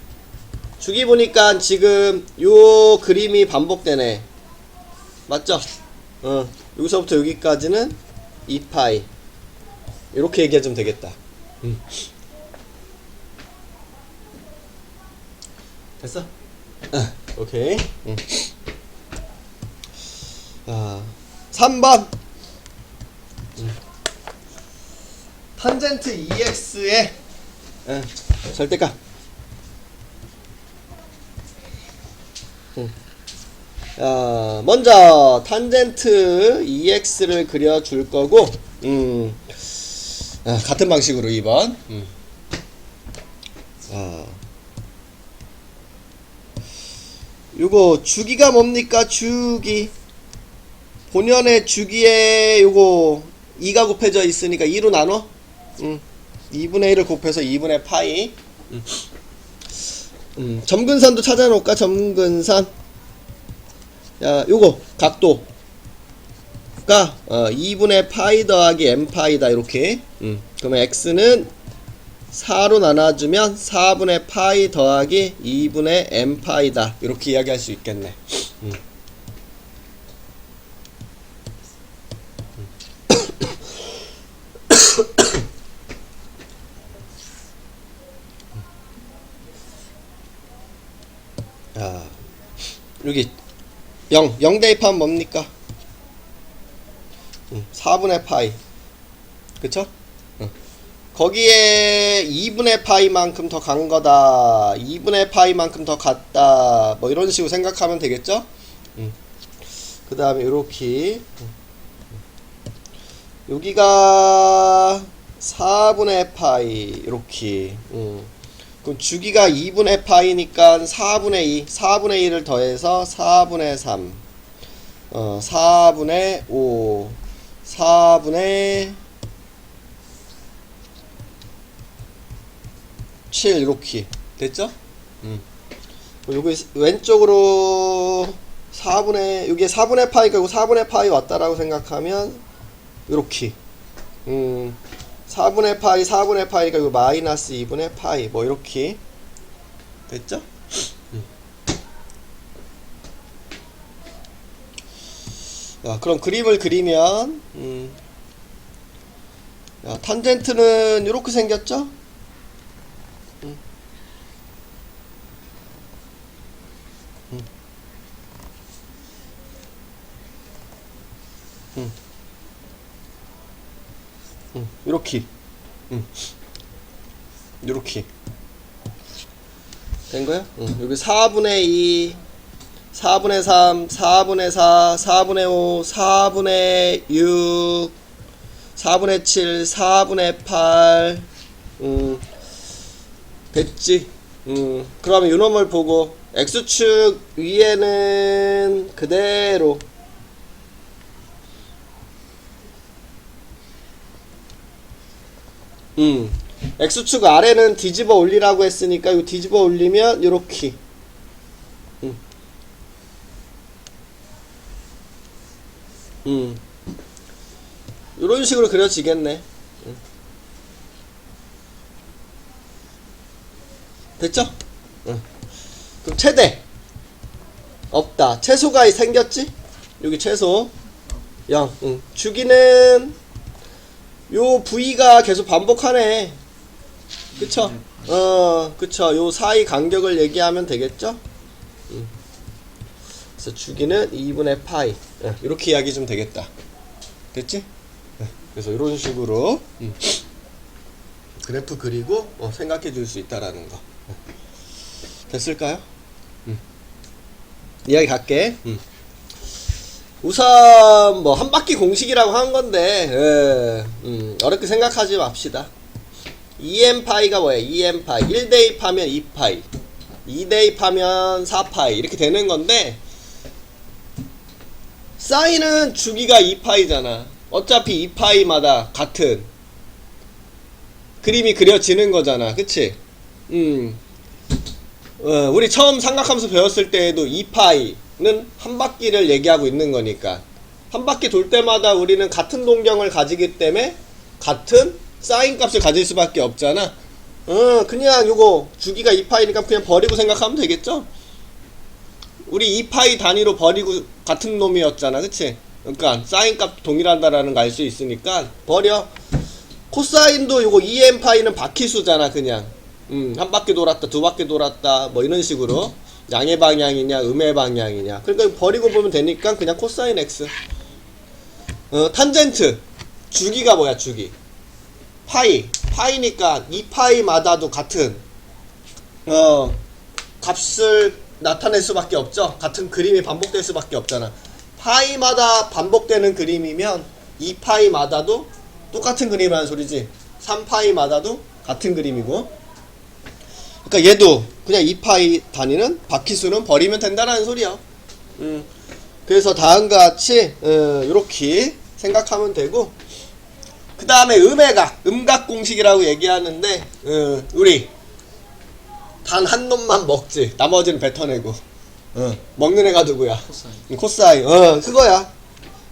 보니까 지금 요 그림이 반복되네. 맞죠? 여기서부터 여기까지는 2파이 이렇게 얘기해주면 되겠다. 됐어? 오케이. 3번 탄젠트 EX의 절대값. 먼저 탄젠트 EX를 그려줄 거고 같은 방식으로 2번 요거 주기가 뭡니까? 주기 본연의 주기에 요거 2가 곱해져 있으니까 2로 나눠 2분의 1을 곱해서 2분의 파이. 점근선도 찾아놓을까? 점근선. 야, 요거 각도가 2분의 파이 더하기 n파이다. 이렇게. 그러면 x는 4로 나눠주면 4분의 파이 더하기 2분의 n파이다. 이렇게 이야기할 수 있겠네. 자, 여기 0 대입하면 뭡니까? 4분의 파이. 그쵸? 거기에 2분의 파이만큼 더 간 거다. 2분의 파이만큼 더 갔다. 뭐 이런 식으로 생각하면 되겠죠? 그 다음에 요렇게 여기가 4분의 파이 이렇게. 그럼 주기가 2분의 파이니까 4분의 2 4분의 2를 더해서 4분의 3 4분의 5 4분의 7 이렇게 됐죠? 여기 왼쪽으로 4분의 여기에 4분의 파이가 4분의 파이 왔다라고 생각하면 이렇게 4분의 파이 4분의 파이가 이거 마이너스 2분의 파이 뭐 이렇게 됐죠? 자, 그럼 그림을 그리면 자, 탄젠트는 이렇게 생겼죠? 요렇게 요렇게 된 거야? 여기 4분의 2 4분의 3 4분의 4 4분의 5 4분의 6 4분의 7 4분의 8 됐지? 그러면 요놈을 보고 X축 위에는 그대로 X축 아래는 뒤집어 올리라고 했으니까 이거 뒤집어 올리면 요렇게 요런 식으로 그려지겠네. 됐죠? 그럼 최대 없다. 최소가 생겼지? 여기 최소 0. 주기는 요 V가 계속 반복하네. 그쵸? 그쵸. 요 사이 간격을 얘기하면 되겠죠? 그래서 주기는 2분의 파이. 이렇게 이야기 좀 되겠다. 됐지? 그래서 이런 식으로 그래프 그리고 생각해 줄 수 있다라는 거. 됐을까요? 이야기 갈게. 우선 뭐 한 바퀴 공식이라고 한 건데 어렵게 생각하지 맙시다. 2m 파이가 뭐야? 2m 파이 1 대입하면 2파이 2 대입하면 4파이 이렇게 되는 건데 사인은 주기가 2파이잖아. 어차피 2파이마다 같은 그림이 그려지는 거잖아. 그치? 우리 처음 삼각함수 배웠을 때에도 2파이는 한 바퀴를 얘기하고 있는 거니까 한 바퀴 돌 때마다 우리는 같은 동경을 가지기 때문에 같은 사인 값을 가질 수밖에 없잖아. 그냥 요거 주기가 2파이니까 그냥 버리고 생각하면 되겠죠? 우리 2파이 단위로 버리고 같은 놈이었잖아. 그치? 그러니까 사인 값 동일하다라는 거 알 수 있으니까 버려. 코사인도 요거 2n파이는 바퀴수잖아. 그냥 한 바퀴 돌았다 두 바퀴 돌았다 뭐 이런 식으로 양의 방향이냐 음의 방향이냐 그러니까 버리고 보면 되니까 그냥 코사인 x. 탄젠트 주기가 뭐야? 주기 파이니까 2파이마다도 같은 값을 나타낼 수밖에 없죠. 같은 그림이 반복될 수밖에 없잖아. 파이마다 반복되는 그림이면 2파이마다도 똑같은 그림이라는 소리지. 3파이마다도 같은 그림이고 그러니까 얘도 그냥 2파이 단위는 바퀴수는 버리면 된다라는 소리야. 그래서 다음과 같이 요렇게 생각하면 되고 그 다음에 음각 공식이라고 얘기하는데 우리 단 한 놈만 먹지 나머지는 뱉어내고 먹는 애가 누구야? 코사인. 그거야.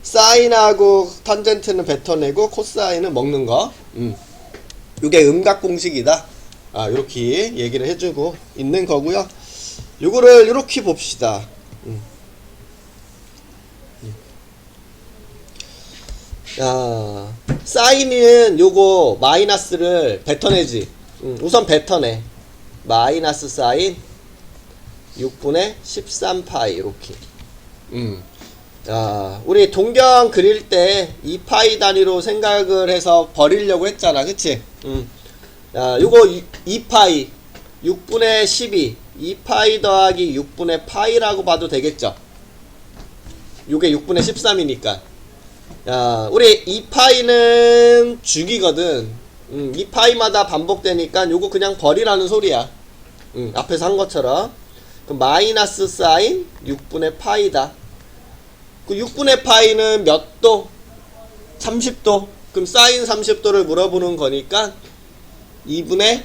사인하고 탄젠트는 뱉어내고 코사인은 먹는 거. 요게 음각 공식이다. 요렇게 얘기를 해주고 있는 거고요. 요거를 요렇게 봅시다. 사인은 요거 마이너스를 뱉어내지. 우선 뱉어내. 마이너스 사인 6분의 13파이 이렇게. 자, 우리 동경 그릴 때 2파이 단위로 생각을 해서 버리려고 했잖아, 그치? 자, 요거 2파이 6분의 12 2파이 더하기 6분의 파이라고 봐도 되겠죠? 요게 6분의 13이니까. 야, 우리 2파이는 주기거든. 2파이마다 반복되니까 요거 그냥 버리라는 소리야. 앞에서 한 것처럼. 그럼 마이너스 사인 6분의 파이다. 그 6분의 파이는 몇 도? 30도. 그럼 사인 30도를 물어보는 거니까 2분의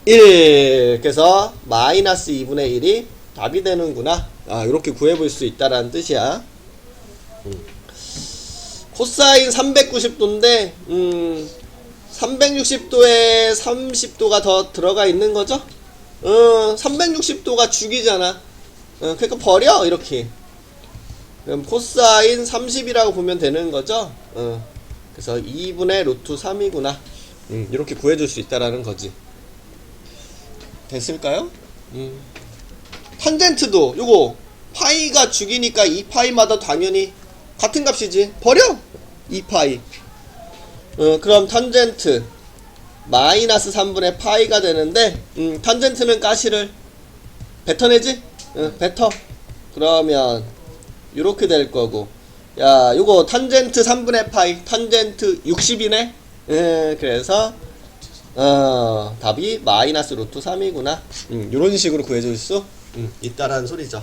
1. 그래서 마이너스 2분의 1이 답이 되는구나. 아, 이렇게 구해볼 수 있다라는 뜻이야. 코사인 390도인데 360도에 30도가 더 들어가 있는 거죠? 360도가 주기잖아. 그러니까 버려 이렇게. 그럼 코사인 30이라고 보면 되는 거죠? 그래서 2분의 루트 3이구나. 이렇게 구해줄 수 있다라는 거지. 됐을까요? 탄젠트도 요거 파이가 주기니까 2파이마다 당연히 같은 값이지. 버려! 2파이. 그럼 탄젠트 마이너스 3분의 파이가 되는데 탄젠트는 가시를 뱉어내지? 뱉어. 그러면 요렇게 될 거고. 야, 요거 탄젠트 3분의 파이 탄젠트 60이네. 그래서 답이 마이너스 루트 3이구나. 요런 식으로 구해줄 수 있다라는 소리죠.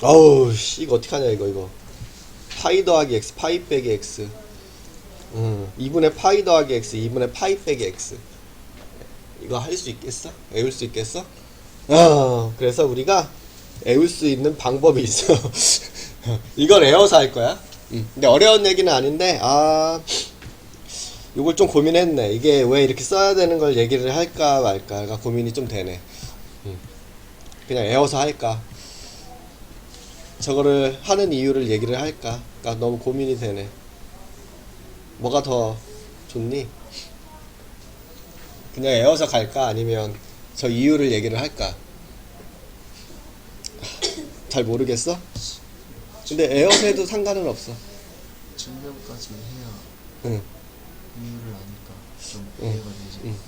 어우, 씨, 이거 어떡하냐, 이거. 파이 더하기 x, 파이 빼기 x. 2분의 파이 더하기 x, 2분의 파이 빼기 x. 이거 할 수 있겠어? 외울 수 있겠어? 그래서 우리가 외울 수 있는 방법이 있어. 이걸 외워서 할 거야. 근데 어려운 얘기는 아닌데, 요걸 좀 고민했네. 이게 왜 이렇게 써야 되는 걸 얘기를 할까 말까가 고민이 좀 되네. 그냥 외워서 할까? 저거를 하는 이유를 얘기를 할까? 가 너무 고민이 되네. 뭐가 더 좋니? 그냥 외워서 갈까? 아니면 저 이유를 얘기를 할까? 잘 모르겠어? 근데 외워서 해도 상관은 없어. 증명까지 해야 응. 이유를 아니까 좀 이해가 되지 않을까요?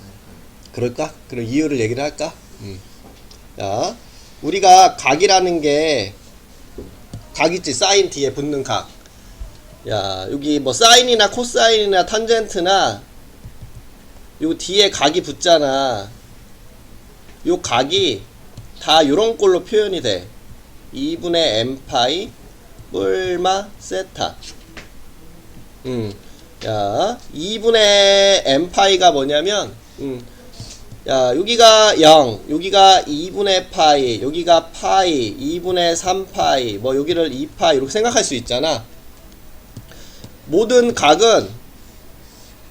그럴까? 그럼 이유를 얘기를 할까? 자, 우리가 각이라는 게 각 있지? 사인 뒤에 붙는 각. 야, 여기 뭐 사인이나 코사인이나 탄젠트나 요 뒤에 각이 붙잖아. 요 각이 다 요런 꼴로 표현이 돼. 2분의 m파이 뿔마 세타. 야, 2분의 m파이가 뭐냐면 야, 여기가 0, 여기가 2분의 파이, 여기가 파이, 2분의 3파이, 뭐 여기를 2파이 이렇게 생각할 수 있잖아. 모든 각은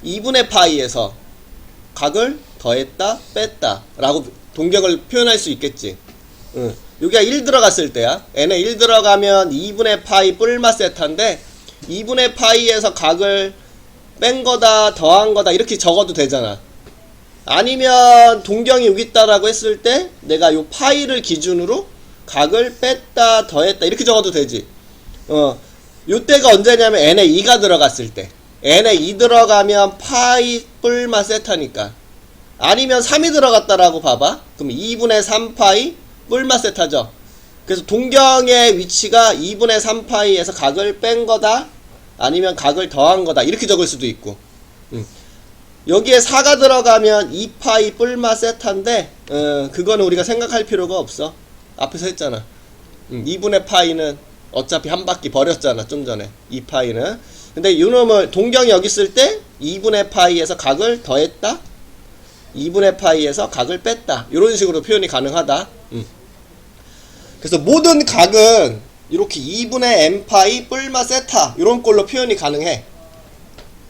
2분의 파이에서 각을 더했다, 뺐다 라고 동격을 표현할 수 있겠지. 여기가 1 들어갔을 때야. n에 1 들어가면 2분의 파이 뿔마 세타인데 2분의 파이에서 각을 뺀 거다, 더한 거다 이렇게 적어도 되잖아. 아니면 동경이 여기 있다라고 했을 때 내가 요 파이를 기준으로 각을 뺐다, 더했다 이렇게 적어도 되지. 요때가 언제냐면 n에 2가 들어갔을 때. n에 2 들어가면 파이 뿔마 세타니까. 아니면 3이 들어갔다라고 봐봐. 그럼 2분의 3파이 뿔마 세타죠. 그래서 동경의 위치가 2분의 3파이에서 각을 뺀 거다, 아니면 각을 더한 거다 이렇게 적을 수도 있고. 여기에 4가 들어가면 2파이 뿔마 세타인데 그거는 우리가 생각할 필요가 없어. 앞에서 했잖아. 2분의 파이는 어차피 한 바퀴 버렸잖아 좀 전에. 2파이는. 근데 이놈을 동경이 여기 있을 때 2분의 파이에서 각을 더했다, 2분의 파이에서 각을 뺐다 이런 식으로 표현이 가능하다. 그래서 모든 각은 이렇게 2분의 m파이 뿔마 세타 이런 꼴로 표현이 가능해.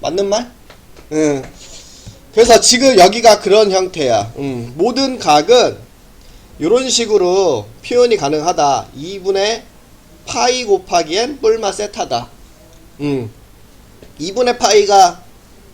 맞는 말? 그래서 지금 여기가 그런 형태야. 모든 각은 요런 식으로 표현이 가능하다. 2분의 파이 곱하기 n 뿔마 세타다. 2분의 파이가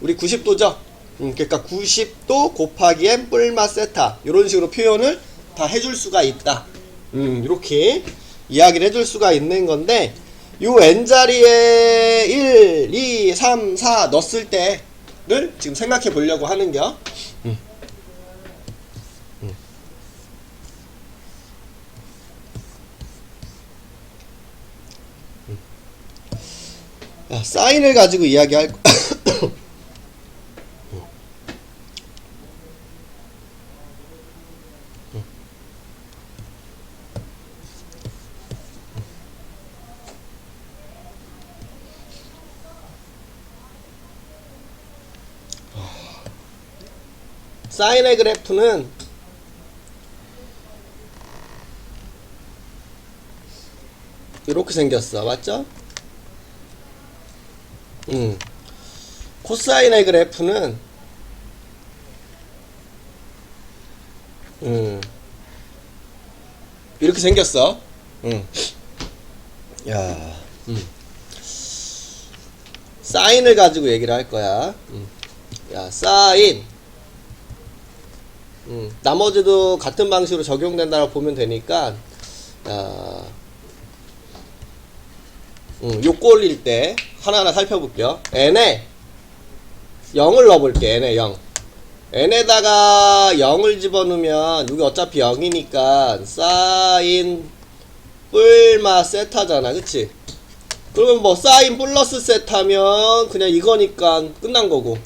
우리 90도죠? 그러니까 90도 곱하기 n 뿔마 세타. 요런 식으로 표현을 다 해줄 수가 있다. 이렇게 이야기를 해줄 수가 있는 건데, 요 n자리에 1, 2, 3, 4 넣었을 때를 지금 생각해 보려고 하는겨. 야, 사인을 가지고 이야기할 사인의 그래프는 이렇게 생겼어. 맞죠? 코사인의 그래프는 이렇게 생겼어. 야, 사인을 가지고 얘기를 할 거야. 야, 사인. 나머지도 같은 방식으로 적용된다고 보면 되니까, 요거 올릴 때 하나하나 살펴볼게요. n에 0을 넣어볼게. n에 0. n에다가 0을 집어넣으면 여기 어차피 0이니까 사인 뿔마 세타잖아. 그치? 그러면 뭐 사인 플러스 세타면 그냥 이거니까 끝난 거고,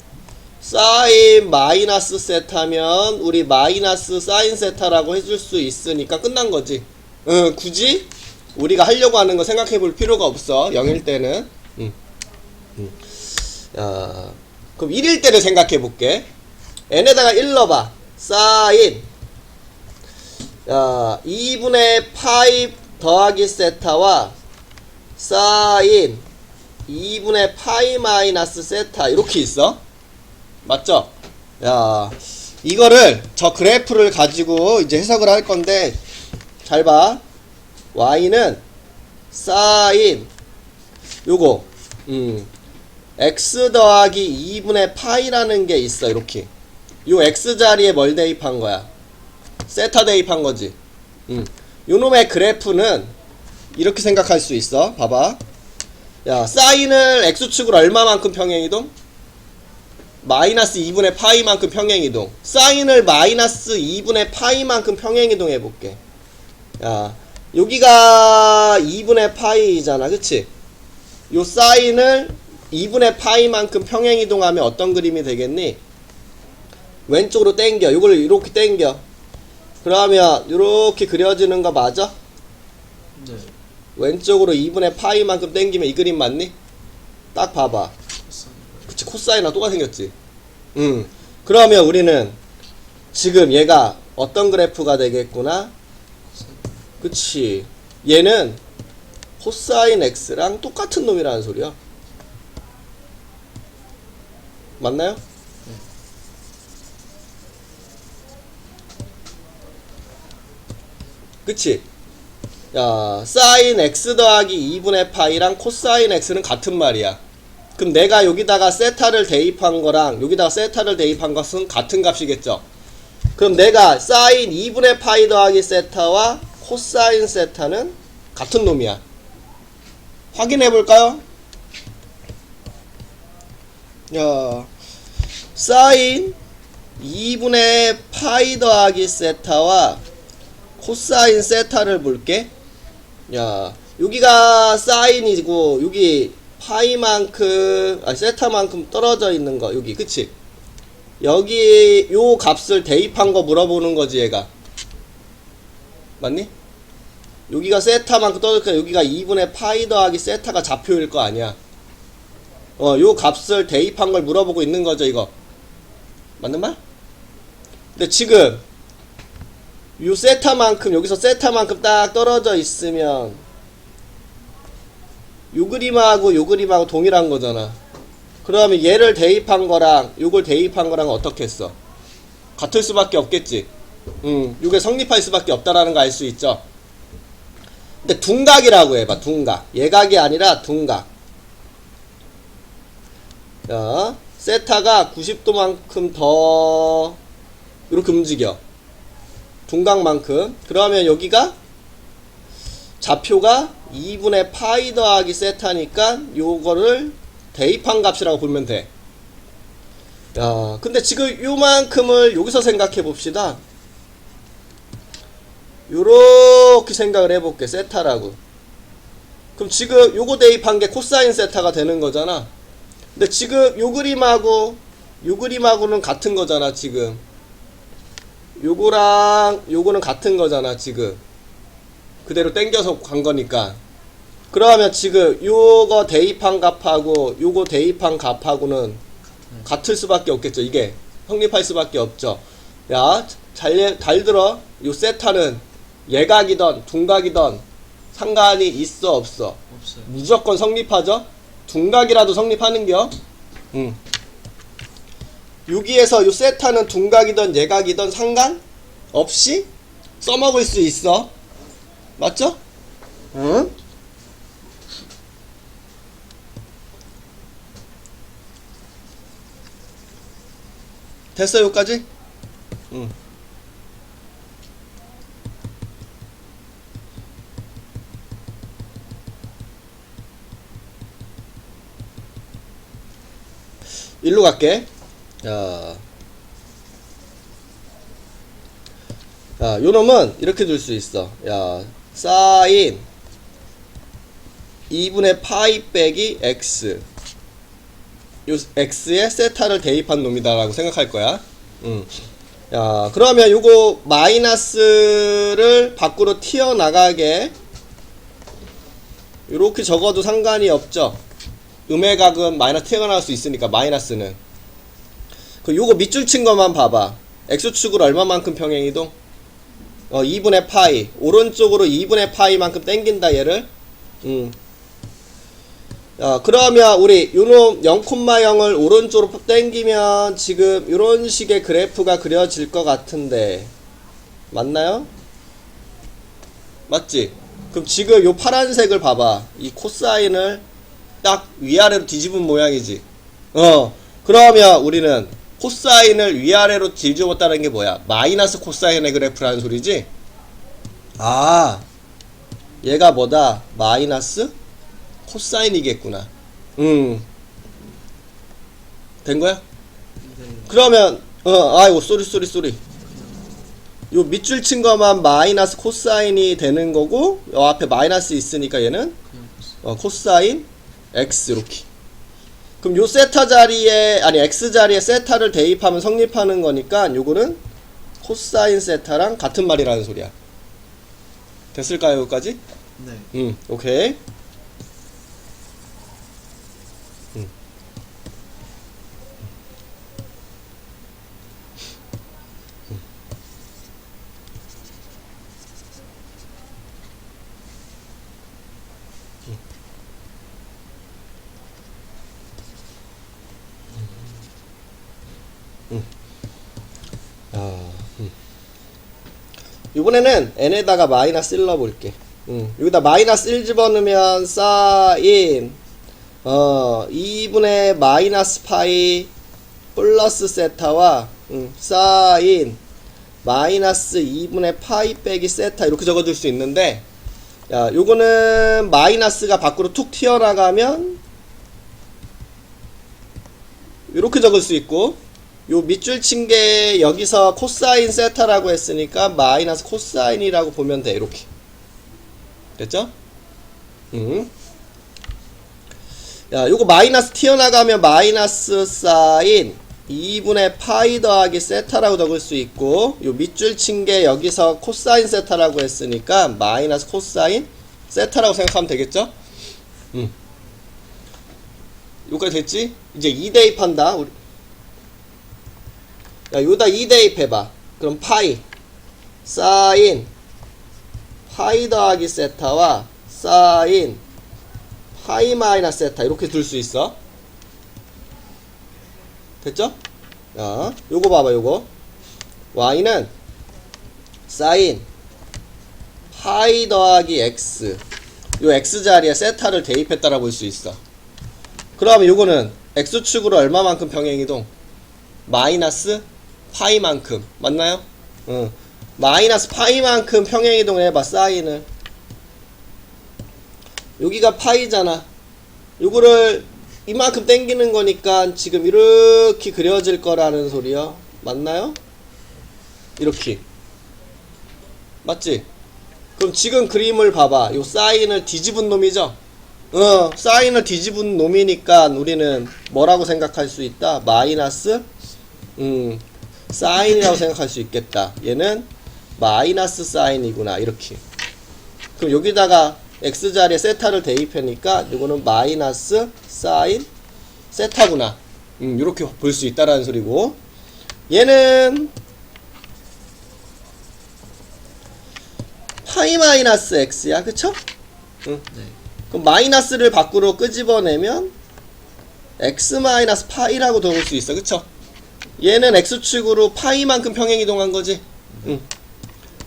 사인 마이너스 세타면 우리 마이너스 사인 세타라고 해줄 수 있으니까 끝난 거지. 굳이 우리가 하려고 하는 거 생각해 볼 필요가 없어. 0일 때는. 그럼 1일 때를 생각해 볼게. n에다가 1 넣어봐. 사인 2분의 파이 더하기 세타와 사인 2분의 파이 마이너스 세타 이렇게 있어. 맞죠? 야, 이거를 저 그래프를 가지고 이제 해석을 할 건데, 잘 봐. y는 사인 요거 x 더하기 2분의 파이라는 게 있어. 이렇게 요 x 자리에 뭘 대입한 거야? 세타 대입한 거지. 요놈의 그래프는 이렇게 생각할 수 있어. 봐봐. 야, 사인을 x축으로 얼마만큼 평행이동? 마이너스 2분의 파이만큼 평행이동. 사인을 마이너스 2분의 파이만큼 평행이동 해볼게. 야, 여기가 2분의 파이잖아. 그치? 요 사인을 2분의 파이만큼 평행이동하면 어떤 그림이 되겠니? 왼쪽으로 당겨. 요걸 이렇게 당겨. 그러면 요렇게 그려지는 거 맞아? 네. 왼쪽으로 2분의 파이만큼 당기면 이 그림 맞니? 딱 봐봐. 그치, 코사인이랑 똑같이 생겼지. 그러면 우리는 지금 얘가 어떤 그래프가 되겠구나? 그치, 얘는 코사인 x랑 똑같은 놈이라는 소리야. 맞나요? 네. 그치? 야, 사인 x 더하기 2분의 파이랑 코사인 x는 같은 말이야. 그럼 내가 여기다가 세타를 대입한 거랑 여기다가 세타를 대입한 것은 같은 값이겠죠? 그럼 내가 사인 2분의 파이 더하기 세타와 코사인 세타는 같은 놈이야. 확인해 볼까요? 야, 사인 2분의 파이 더하기 세타와 코사인 세타를 볼게. 야, 여기가 사인이고 여기 파이만큼 세타만큼 떨어져 있는 거 여기. 그치? 여기 요 값을 대입한 거 물어보는 거지 얘가. 맞니? 여기가 세타만큼 떨어지니까 여기가 2분의 파이 더하기 세타가 좌표일 거 아니야. 요 값을 대입한 걸 물어보고 있는 거죠 이거. 맞는 말? 근데 지금 요 세타만큼, 여기서 세타만큼 딱 떨어져 있으면 요 그림하고 요 그림하고 동일한 거잖아. 그러면 얘를 대입한 거랑 요걸 대입한 거랑 어떻게 했어? 같을 수밖에 없겠지. 이게 성립할 수밖에 없다라는 거 알 수 있죠. 근데 둔각이라고 해봐. 둔각. 예각이 아니라 둔각. 자, 세타가 90도만큼 더 이렇게 움직여. 둔각만큼. 그러면 여기가 좌표가 2분의 파이 더하기 세타니까 요거를 대입한 값이라고 보면 돼. 야, 근데 지금 요만큼을 여기서 생각해 봅시다. 요렇게 생각을 해볼게. 세타라고. 그럼 지금 요거 대입한 게 코사인 세타가 되는 거잖아. 근데 지금 요 그림하고는 같은 거잖아. 지금 요거랑 요거는 같은 거잖아. 지금 그대로 땡겨서 간 거니까. 그러면 지금 요거 대입한 값하고 요거 대입한 값하고는 같을 수밖에 없겠죠. 이게 성립할 수밖에 없죠. 야, 잘 들어. 요 세타는 예각이던 둔각이던 상관이 있어 없어? 없어요. 무조건 성립하죠. 둔각이라도 성립하는겨. 여기에서 요 세타는 둔각이던 예각이던 상관 없이 써먹을 수 있어. 맞죠? 응? 됐어 여기까지? 응. 일로 갈게. 자, 요 놈은 이렇게 둘 수 있어. 야, 사인 2분의 파이 빼기 x. 요 x에 세타를 대입한 놈이다라고 생각할 거야. 야, 그러면 요거 마이너스를 밖으로 튀어나가게 요렇게 적어도 상관이 없죠. 음의 각은 마이너스 튀어나갈 수 있으니까 마이너스는. 그 요거 밑줄 친 것만 봐봐. x축으로 얼마만큼 평행이동? 2분의 파이. 오른쪽으로 2분의 파이만큼 땡긴다 얘를. 그러면 우리 요놈 0,0을 오른쪽으로 땡기면 지금 요런 식의 그래프가 그려질 것 같은데 맞나요? 맞지? 그럼 지금 요 파란색을 봐봐. 이 코사인을 딱 위아래로 뒤집은 모양이지. 그러면 우리는 코사인을 위아래로 뒤집었다는 게 뭐야? 마이너스 코사인의 그래프라는 소리지? 아, 얘가 뭐다? 마이너스 코사인이겠구나. 된 거야? 네. 그러면 아이고 쏘리 요 밑줄 친 거만 마이너스 코사인이 되는 거고 요 앞에 마이너스 있으니까 얘는 그냥 봤어. 코사인 x 이렇게. 그럼 요 세타 자리에 아니 x 자리에 세타를 대입하면 성립하는 거니까 요거는 코사인 세타랑 같은 말이라는 소리야. 됐을까요 여기까지? 네. 오케이. 이번에는 n에다가 마이너스 1 넣어볼게. 여기다 마이너스 1 집어넣으면 사인 2분의 마이너스 파이 플러스 세타와 사인 마이너스 2분의 파이 빼기 세타 이렇게 적어줄 수 있는데, 야, 요거는 마이너스가 밖으로 툭 튀어나가면 이렇게 적을 수 있고, 요 밑줄 친 게 여기서 코사인 세타라고 했으니까 마이너스 코사인이라고 보면 돼. 이렇게 됐죠? 야, 요거 마이너스 튀어나가면 마이너스 사인 2분의 파이 더하기 세타라고 적을 수 있고, 요 밑줄 친 게 여기서 코사인 세타라고 했으니까 마이너스 코사인 세타라고 생각하면 되겠죠? 요까지 됐지? 이제 2대입한다. 우리 야, 요다 2대입 해봐. 그럼 파이 사인 파이 더하기 세타와 사인 파이 마이너스 세타 이렇게 둘 수 있어. 됐죠? 야, 요거 봐봐. 요거 y는 사인 파이 더하기 x, 요 x 자리에 세타를 대입했다라 볼 수 있어. 그러면 요거는 x축으로 얼마만큼 평행이동? 마이너스 파이만큼. 맞나요? 응. 마이너스 파이만큼 평행이동을 해봐. 사인을. 여기가 파이잖아. 요거를 이만큼 당기는 거니까 지금 이렇게 그려질 거라는 소리요. 맞나요? 이렇게. 맞지? 그럼 지금 그림을 봐봐. 요 사인을 뒤집은 놈이죠? 사인을 뒤집은 놈이니까 우리는 뭐라고 생각할 수 있다? 마이너스 사인이라고 생각할 수 있겠다. 얘는 마이너스 사인이구나. 이렇게. 그럼 여기다가 x자리에 세타를 대입하니까 이거는 마이너스 사인 세타구나. 이렇게 볼 수 있다라는 소리고, 얘는 파이 마이너스 x야. 그쵸? 네. 그럼 마이너스를 밖으로 끄집어내면 x 마이너스 파이라고 적을 수 있어. 그쵸? 얘는 x축으로 파이만큼 평행이동한 거지.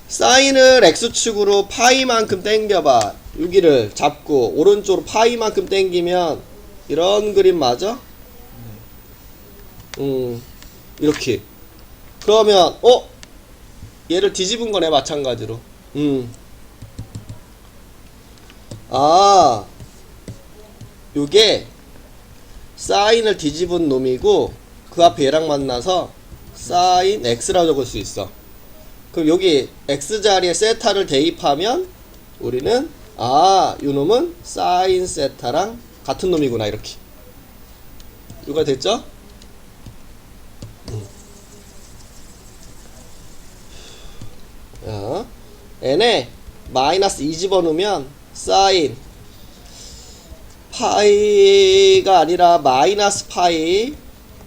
사인을 x축으로 파이만큼 당겨봐. 여기를 잡고 오른쪽으로 파이만큼 당기면 이런 그림 맞아? 이렇게. 그러면 얘를 뒤집은 거네. 마찬가지로. 아, 요게 사인을 뒤집은 놈이고 그 앞에 얘랑 만나서 사인 x라고 적을 수 있어. 그럼 여기 x자리에 세타를 대입하면 우리는 요 놈은 사인 세타랑 같은 놈이구나. 이렇게. 이거 됐죠? 자, n에 마이너스 2 집어넣으면 사인 파이가 아니라 마이너스 파이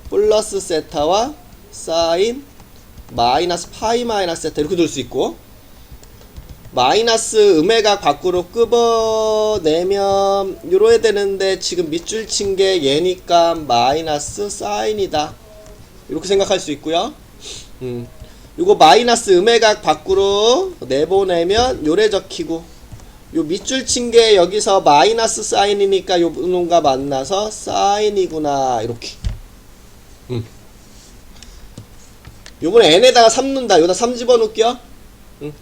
플러스 세타와 사인 마이너스 파이 마이너스 세타 이렇게 둘 수 있고, 마이너스 음의 각 밖으로 끄어내면 이러야 되는데 지금 밑줄 친 게 얘니까 마이너스 사인이다. 이렇게 생각할 수 있고요. 요거 마이너스 음의 각 밖으로 내보내면 요래 적히고, 요 밑줄 친 게 여기서 마이너스 사인이니까 요 놈과 만나서 사인이구나. 이렇게. 요번에 n에다가 3 넣는다. 여기다 3 집어넣을게요.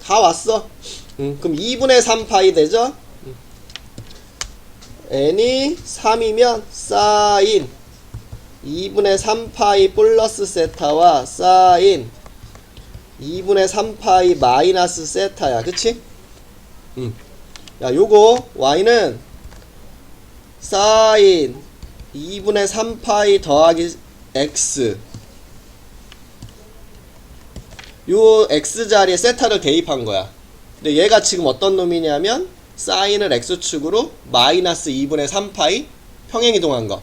다 왔어. 그럼 2분의 3 파이 되죠? n이 3이면 사인 2분의 3 파이 플러스 세타와 사인 2분의 3 파이 마이너스 세타야. 그치? 야, 요거 y는 사인 2분의 3 파이 더하기 x, 요 x자리에 세타를 대입한 거야. 근데 얘가 지금 어떤 놈이냐면 사인을 x축으로 마이너스 2분의 3파이 평행이동한 거.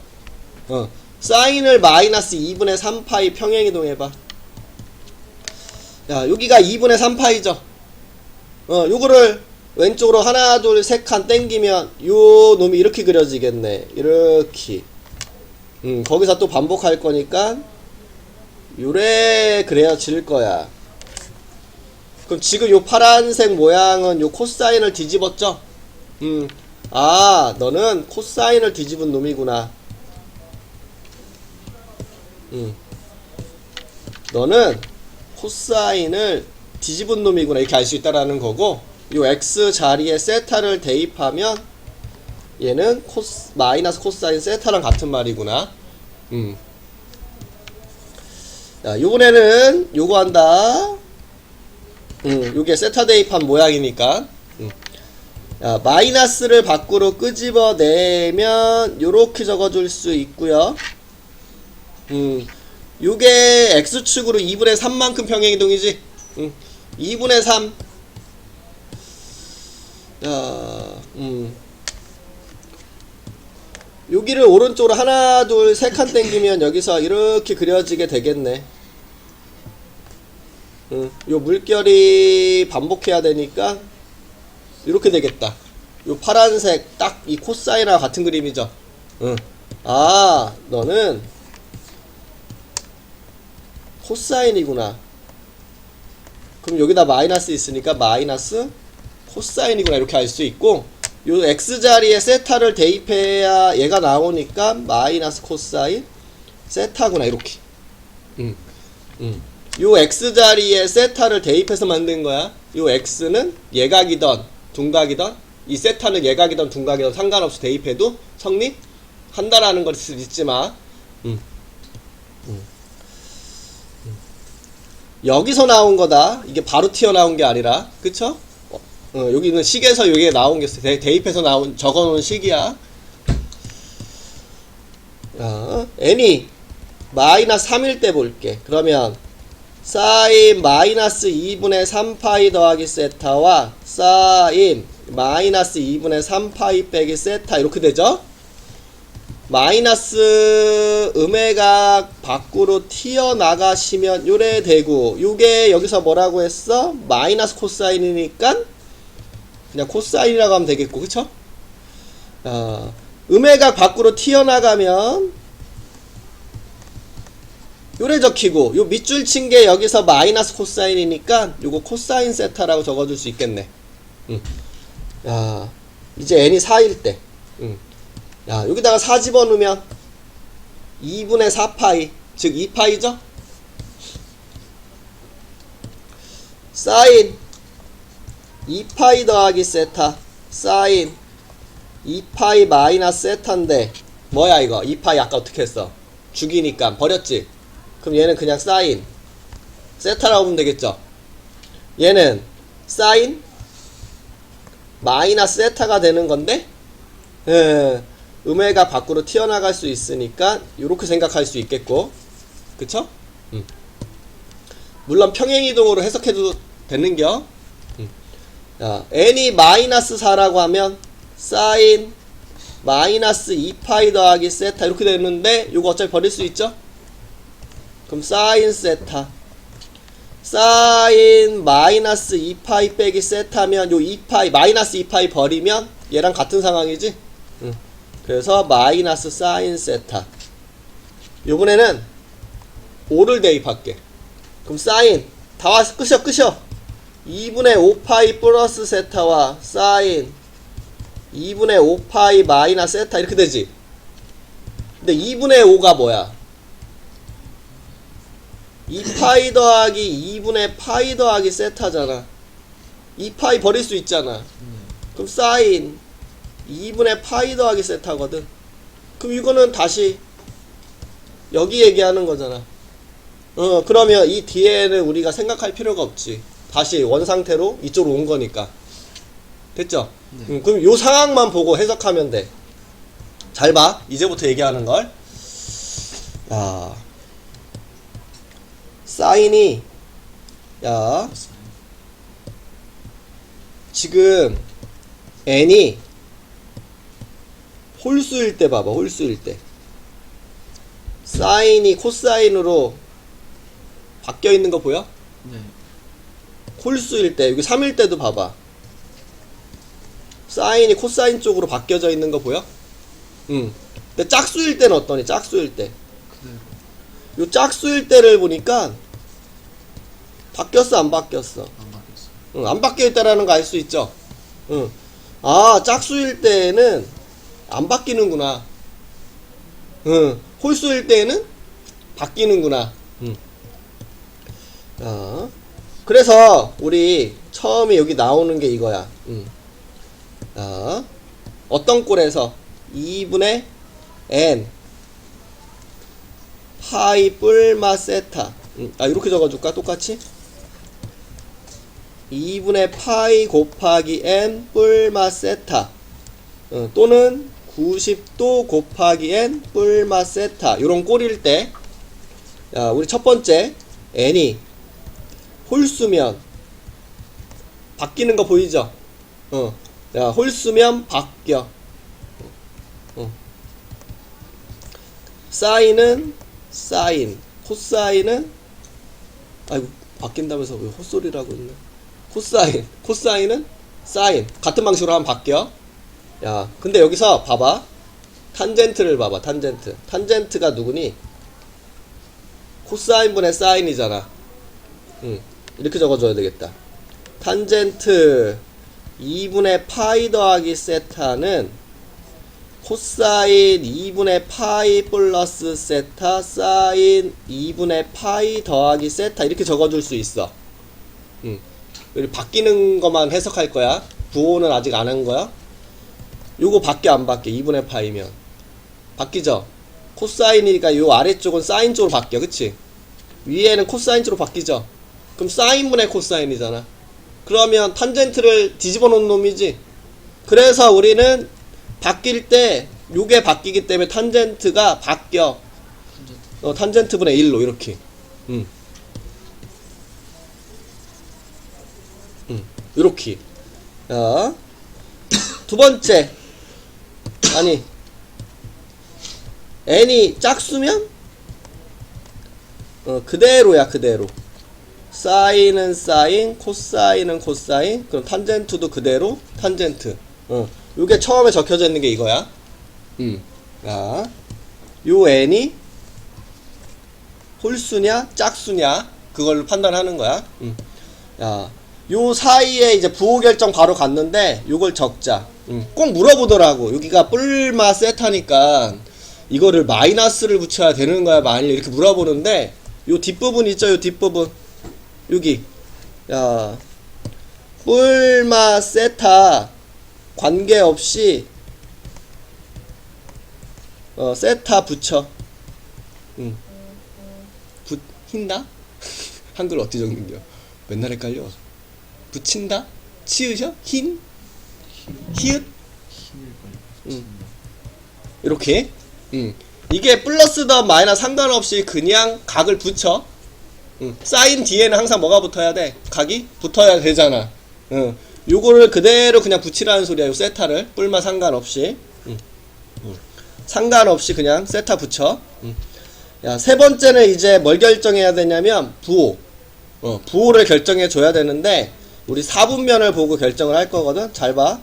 사인을 마이너스 2분의 3파이 평행이동해봐. 야, 여기가 2분의 3파이죠. 요거를 왼쪽으로 하나 둘 셋 칸 땡기면 요 놈이 이렇게 그려지겠네. 이렇게. 거기서 또 반복할 거니까 요래 그려질 거야. 그럼 지금 요 파란색 모양은 요 코사인을 뒤집었죠? 너는 코사인을 뒤집은 놈이구나. 너는 코사인을 뒤집은 놈이구나. 이렇게 알 수 있다라는 거고, 요 x 자리에 세타를 대입하면 얘는 마이너스 코사인 세타랑 같은 말이구나. 자, 요번에는 요거 한다. 요게 세타 대입한 모양이니까. 야, 마이너스를 밖으로 끄집어내면 요렇게 적어줄 수 있고요. 요게 x축으로 2분의 3만큼 평행이동이지. 2분의 3. 자, 여기를 오른쪽으로 하나 둘 세 칸 땡기면 여기서 이렇게 그려지게 되겠네. 요 물결이 반복해야 되니까 이렇게 되겠다. 요 파란색 딱 이 코사인이랑 같은 그림이죠. 너는 코사인이구나. 그럼 여기다 마이너스 있으니까 마이너스 코사인이구나 이렇게 알 수 있고, 요 x자리에 세타를 대입해야 얘가 나오니까 마이너스 코사인 세타구나 이렇게. 요 x자리에 세타를 대입해서 만든 거야. 요 x는 예각이던 둔각이던, 이 세타는 예각이던 둔각이던 상관없이 대입해도 성립한다라는 것을 잊지 마. 여기서 나온 거다. 이게 바로 튀어나온 게 아니라, 그쵸? 여기는 식에서 여기에 나온 게 대입해서 나온, 적어놓은 식이야. n이 마이너스 3일 때 볼게. 그러면 사인 마이너스 2분의 3파이 더하기 세타와 사인 마이너스 2분의 3파이 빼기 세타 이렇게 되죠? 마이너스 음해가 밖으로 튀어나가시면 요래 되고, 요게 여기서 뭐라고 했어? 마이너스 코사인이니까 그냥 코사인이라고 하면 되겠고, 그쵸? 음해가 밖으로 튀어나가면 요래 적히고, 요 밑줄 친 게 여기서 마이너스 코사인이니까 요거 코사인 세타라고 적어줄 수 있겠네. 이제 n이 4일 때. 여기다가 4 집어넣으면 2분의 4파이, 즉 2파이죠? 사인 2파이 더하기 세타, 사인 2파이 마이너스 세타인데 뭐야 이거? 2파이 아까 어떻게 했어? 죽이니까 버렸지? 그럼 얘는 그냥 사인 세타라고 보면 되겠죠? 얘는 사인 마이너스 세타가 되는 건데, 음해가 밖으로 튀어나갈 수 있으니까 요렇게 생각할 수 있겠고, 그쵸? 물론 평행이동으로 해석해도 되는겨. n이 마이너스 4라고 하면 사인 마이너스 2파이 더하기 세타 이렇게 되는데, 요거 어차피 버릴 수 있죠? 그럼 사인 세타, 사인 마이너스 2파이 빼기 세타면 요 2파이 마이너스 2파이 버리면 얘랑 같은 상황이지? 그래서 마이너스 사인 세타. 요번에는 5를 대입할게. 그럼 사인 다 와서 끄셔 2분의 5파이 플러스 세타와 사인 2분의 5파이 마이너스 세타 이렇게 되지. 근데 2분의 5가 뭐야? 2파이 더하기 2분의 파이 더하기 세타잖아. 2파이 버릴 수 있잖아. 그럼 사인 2분의 파이 더하기 세타거든. 그럼 이거는 다시 여기 얘기하는 거잖아. 그러면 이 뒤에는 우리가 생각할 필요가 없지. 다시 원상태로 이쪽으로 온 거니까. 됐죠? 네. 그럼 요 상황만 보고 해석하면 돼. 잘 봐. 이제부터 얘기하는 걸. 사인이, 지금 n이 홀수일 때 봐봐. 홀수일 때 사인이 코사인으로 바뀌어 있는 거 보여? 네. 홀수일 때, 여기 3일 때도 봐봐. 사인이 코사인 쪽으로 바뀌어져 있는 거 보여? 근데 짝수일 때는 어떠니? 짝수일 때. 그대로. 요 짝수일 때를 보니까 바뀌었어, 안 바뀌었어? 안 바뀌었어요. 안 바뀌어 있다라는 거 알 수 있죠? 짝수일 때는 안 바뀌는구나. 홀수일 때는 바뀌는구나. 그래서 우리 처음에 여기 나오는 게 이거야. 어떤 꼴에서 2분의 n 파이 뿔마 세타. 이렇게 적어줄까? 똑같이 2분의 파이 곱하기 n 뿔마 세타, 또는 90도 곱하기 n 뿔마 세타, 요런 꼴일 때, 우리 첫 번째 n이 홀수면 바뀌는 거 보이죠? 홀수면 바뀌어. 사인은 사인, 코사인은, 아이고 바뀐다면서 왜 헛소리라고 있네. 코사인은 사인. 같은 방식으로 하면 바뀌어. 근데 여기서 봐봐. 탄젠트를 봐봐. 탄젠트가 누구니? 코사인분의 사인이잖아. 이렇게 적어줘야 되겠다. 탄젠트 2분의 파이 더하기 세타는 코사인 2분의 파이 플러스 세타 사인 2분의 파이 더하기 세타 이렇게 적어줄 수 있어. 바뀌는 것만 해석할 거야. 부호는 아직 안 한 거야. 요거 바뀌어 안 바뀌어? 2분의 파이면 바뀌죠? 코사인이니까 요 아래쪽은 사인 쪽으로 바뀌어. 그치? 위에는 코사인 쪽으로 바뀌죠? 그럼 사인분의 코사인이잖아. 그러면 탄젠트를 뒤집어 놓은 놈이지. 그래서 우리는 바뀔 때 요게 바뀌기 때문에 탄젠트가 바뀌어. 탄젠트분의 1로 이렇게. 이렇게. 자, 두 번째. 아니, n이 짝수면 그대로야. 그대로. 사인은 사인, 코사인은 코사인. 그럼 탄젠트도 그대로 탄젠트. 요게 처음에 적혀져 있는 게 이거야. 자, 요 n이 홀수냐 짝수냐 그걸로 판단하는 거야. 야, 요 사이에 이제 부호 결정 바로 갔는데 요걸 적자. 꼭 물어보더라고. 여기가 뿔마 세타니까 이거를 마이너스를 붙여야 되는 거야 만일 이렇게 물어보는데 요 뒷부분 있죠. 요 뒷부분 여기 야 뿔마 세타 관계없이 세타 붙여. 붙힌다? 한글 어떻게 적는겨? 맨날 헷갈려. 붙인다? 치으셔? 흰? 히읗? 이렇게. 이게 플러스 더 마이너스 상관없이 그냥 각을 붙여. 사인 뒤에는 항상 뭐가 붙어야 돼? 각이 붙어야 되잖아. 요거를 그대로 그냥 붙이라는 소리야. 요 세타를 뿔마 상관없이. 상관없이 그냥 세타 붙여. 야, 세 번째는 이제 뭘 결정해야 되냐면 부호. 부호를 결정해 줘야 되는데 우리 4분면을 보고 결정을 할 거거든. 잘 봐.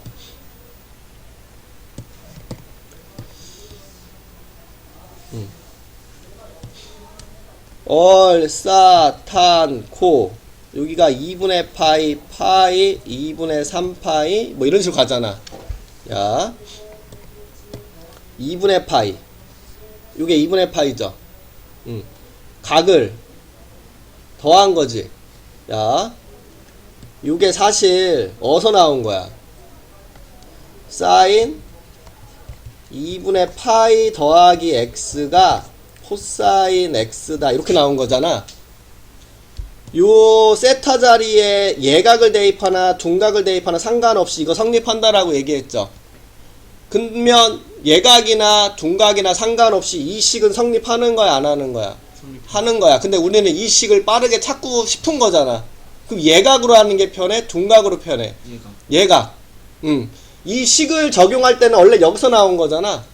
얼, 싸, 탄, 코. 여기가 2분의 파이, 파이, 2분의 3파이 뭐 이런 식으로 가잖아. 야, 2분의 파이. 요게 2분의 파이죠. 각을 더한 거지. 야, 요게 사실 어디서 나온 거야? 사인 2분의 파이 더하기 x가 코사인 x다 이렇게 나온 거잖아. 요 세타 자리에 예각을 대입하나 둔각을 대입하나 상관없이 이거 성립한다라고 얘기했죠. 그러면 예각이나 둔각이나 상관없이 이 식은 성립하는 거야 안 하는 거야? 하는 거야. 근데 우리는 이 식을 빠르게 찾고 싶은 거잖아. 그럼 예각으로 하는 게 편해? 둔각으로 편해? 예각. 이 식을 적용할 때는 원래 여기서 나온 거잖아.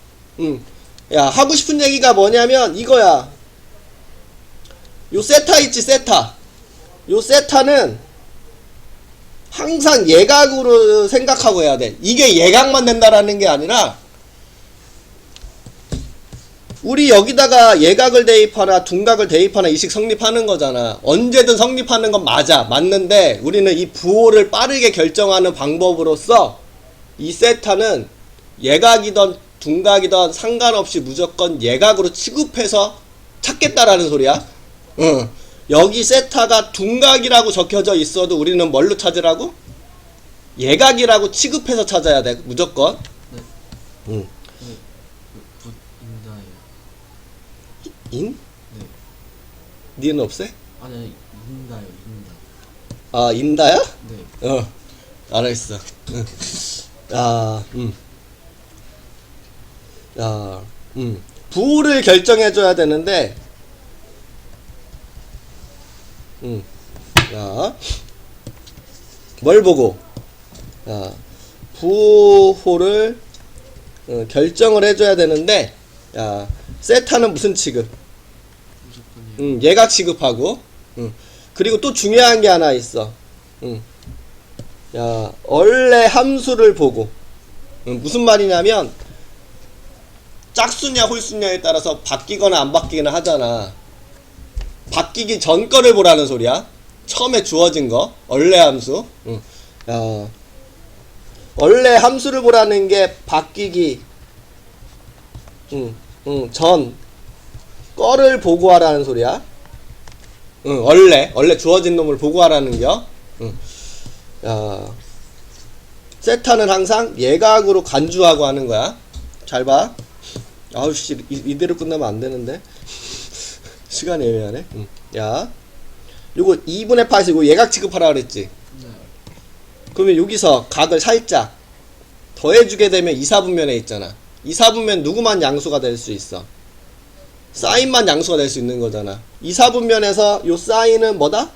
야, 하고 싶은 얘기가 뭐냐면 이거야. 요 세타 있지, 세타. 요 세타는 항상 예각으로 생각하고 해야 돼. 이게 예각만 된다라는 게 아니라 우리 여기다가 예각을 대입하나 둔각을 대입하나 이 식 성립하는 거잖아. 언제든 성립하는 건 맞아. 맞는데 우리는 이 부호를 빠르게 결정하는 방법으로서 이 세타는 예각이던 둔각이던 상관없이 무조건 예각으로 취급해서 찾겠다라는 소리야. 여기 세타가 둔각이라고 적혀져 있어도 우리는 뭘로 찾으라고? 예각이라고 취급해서 찾아야 돼. 무조건. 네. 인? 네. 니은 없애? 아니, 인다요, 인다. 아, 인다야? 네. 알았어. 아, 야, 부호를 결정해줘야 되는데, 야, 뭘 보고, 야, 부호를 결정을 해줘야 되는데, 야, 세타는 무슨 취급? 무조건이요. 예각 취급하고, 그리고 또 중요한 게 하나 있어. 야, 원래 함수를 보고, 무슨 말이냐면, 짝수냐 홀수냐에 따라서 바뀌거나 안 바뀌거나 하잖아. 바뀌기 전 거를 보라는 소리야. 처음에 주어진 거 원래 함수. 원래 함수를 보라는 게 바뀌기 전 거를 보고하라는 소리야. 원래 주어진 놈을 보고하라는 겨. 세타는 항상 예각으로 간주하고 하는 거야. 잘 봐. 아우씨, 이대로 끝나면 안 되는데. 시간이 애매하네. 야, 요거 2분의 파에서 이거 예각 취급하라 그랬지. 네. 그러면 여기서 각을 살짝 더해주게 되면 2, 4분면에 있잖아. 2, 4분면 누구만 양수가 될 수 있어? 사인만 양수가 될 수 있는 거잖아. 2, 4분면에서 요 사인은 뭐다?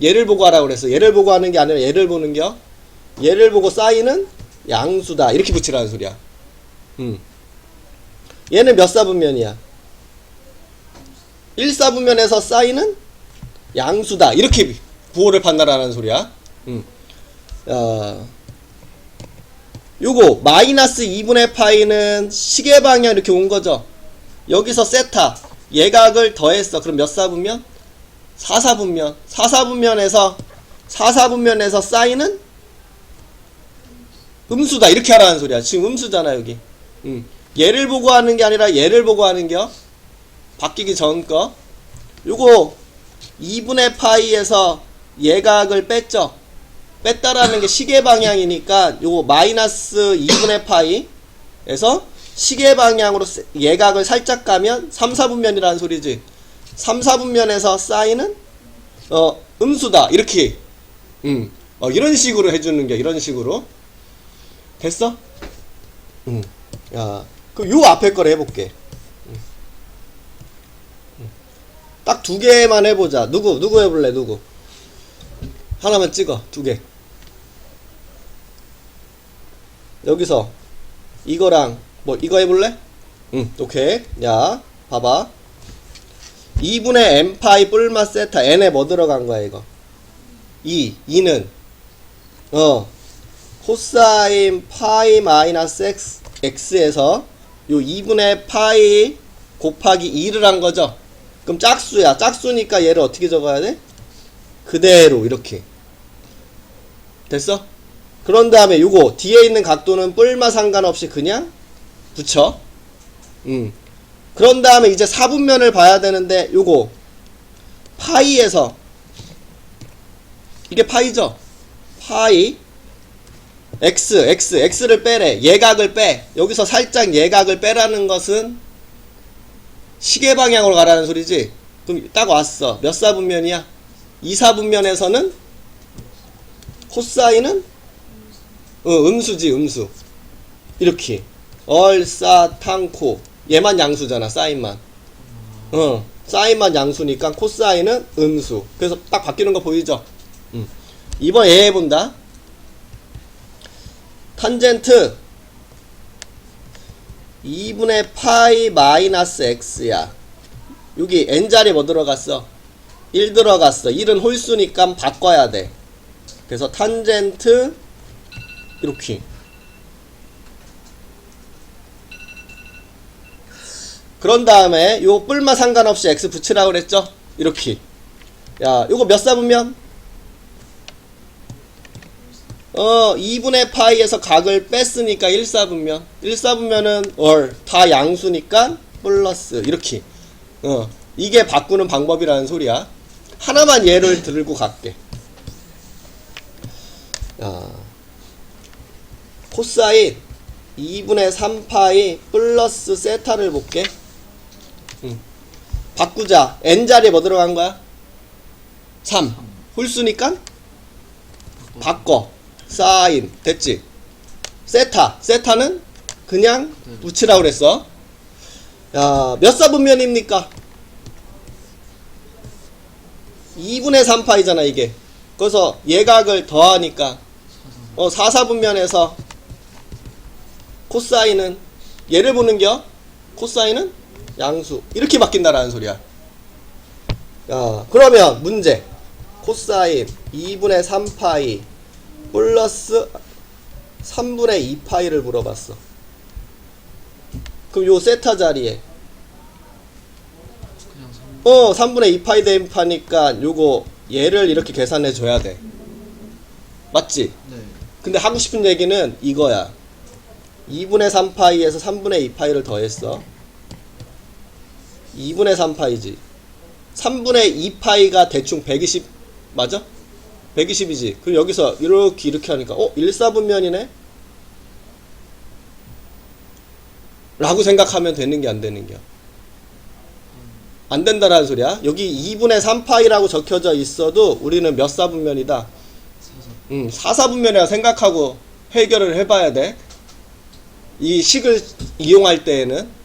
얘를 보고 하라고 그랬어. 얘를 보고 하는 게 아니라 얘를 보는 겨. 얘를 보고 사인은 양수다. 이렇게 붙이라는 소리야. 얘는 몇 사분면이야? 1, 4분면에서 사인은 양수다. 이렇게 부호를 판단하라는 소리야. 요거 마이너스 2분의 파이는 시계 방향 이렇게 온 거죠. 여기서 세타 예각을 더했어. 그럼 몇 사분면? 4사분면. 4사분면에서 사인은 음수다. 이렇게 하라는 소리야. 지금 음수잖아 여기. 얘를 보고 하는 게 아니라 얘를 보고 하는 겨. 바뀌기 전 거. 요거 2분의 파이에서 예각을 뺐죠. 뺐다라는 게 시계 방향이니까 요거 마이너스 2분의 파이에서 시계 방향으로 예각을 살짝 가면 3, 4분면이라는 소리지. 3, 4분면에서 사인은 음수다. 이렇게 이런 식으로 해주는 게 이런 식으로 됐어? 야, 그럼 요 앞에 걸 해볼게. 딱 2개만 해보자. 누구 해볼래? 누구? 하나만 찍어. 2개. 여기서 이거랑 뭐 이거 해볼래? 오케이. 야, 봐봐. 2분의 n 파이 뿔마 세타 n에 뭐 들어간 거야 이거? 2는 코사인 파이 마이너스 x에서 요 2분의 파이 곱하기 2를 한 거죠. 그럼 짝수야. 짝수니까 얘를 어떻게 적어야 돼? 그대로 이렇게 됐어? 그런 다음에 요거 뒤에 있는 각도는 뿔마 상관없이 그냥 붙여. 그런 다음에 이제 4분면을 봐야 되는데 요거 파이에서 이게 파이죠? 파이 x를 빼래. 예각을 빼. 여기서 살짝 예각을 빼라는 것은 시계 방향으로 가라는 소리지. 그럼 딱 왔어. 몇 사분면이야? 2, 4분면에서는 코사인은 음수지. 음수. 이렇게 얼싸탕코 얘만 양수잖아. 사인만. 사인만 양수니까 코사인은 음수. 그래서 딱 바뀌는 거 보이죠? 이번 얘 해본다. 탄젠트 2분의 파이 마이너스 x야. 여기 n자리에 뭐 들어갔어? 1 들어갔어. 1은 홀수니까 바꿔야 돼. 그래서 탄젠트 이렇게. 그런 다음에 요 뿔마 상관없이 x 붙이라고 그랬죠? 이렇게. 야, 요거 몇 사분면? 2분의 파이에서 각을 뺐으니까 1사분면. 1사분면은 다 양수니까 플러스 이렇게. 이게 바꾸는 방법이라는 소리야. 하나만 예를 들고 갈게. 코사인 2분의 3파이 플러스 세타를 볼게. 바꾸자. n자리에 뭐 들어간 거야? 3. 홀수니까 바꿔. 사인. 됐지? 세타는 그냥 붙이라고 그랬어. 야, 몇 사분면입니까? 2분의 3파이잖아 이게. 그래서 예각을 더하니까 4사분면에서 코사인은 얘를 보는겨. 코사인은 양수. 이렇게 바뀐다라는 소리야. 야, 그러면 문제. 코사인 2분의 3파이 플러스 3분의 2파이를 물어봤어. 그럼 요 세타 자리에 그냥 3분의 2파이 대입하니까 요거 얘를 이렇게 계산해 줘야 돼. 맞지? 네. 근데 하고 싶은 얘기는 이거야. 2분의 3파이에서 3분의 2파이를 더했어. 2분의 3파이지. 3분의 2파이가 대충 120 맞아? 120이지. 그럼 여기서 이렇게 하니까 1/4분면이네? 라고 생각하면 되는 게 안 되는 게. 안 된다라는 소리야. 여기 2분의 3파이라고 적혀져 있어도 우리는 몇 사분면이다? 사사. 4사분면이라 생각하고 해결을 해봐야 돼. 이 식을 이용할 때에는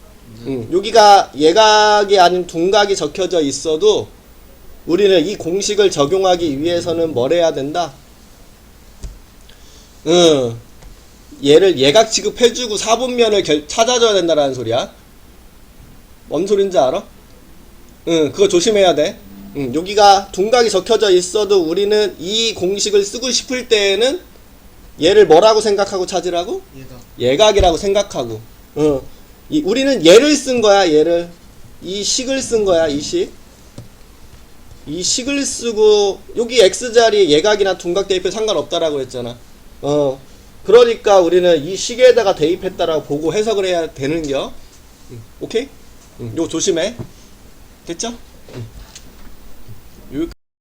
여기가 예각이 아닌 둔각이 적혀져 있어도 우리는 이 공식을 적용하기 위해서는 뭘 해야 된다? 얘를 예각 취급해주고 사분면을 찾아줘야 된다라는 소리야. 뭔 소린지 알아? 그거 조심해야 돼. 여기가 둔각이 적혀져 있어도 우리는 이 공식을 쓰고 싶을 때에는 얘를 뭐라고 생각하고 찾으라고? 얘가. 예각이라고 생각하고. 우리는 얘를 쓴 거야, 얘를. 이 식을 쓴 거야, 이 식. 이 식을 쓰고, 여기 x자리에 예각이나 둔각 대입해 상관없다라고 했잖아. 그러니까 우리는 이 식에다가 대입했다라고 보고 해석을 해야 되는겨. 오케이? 요거 조심해. 됐죠?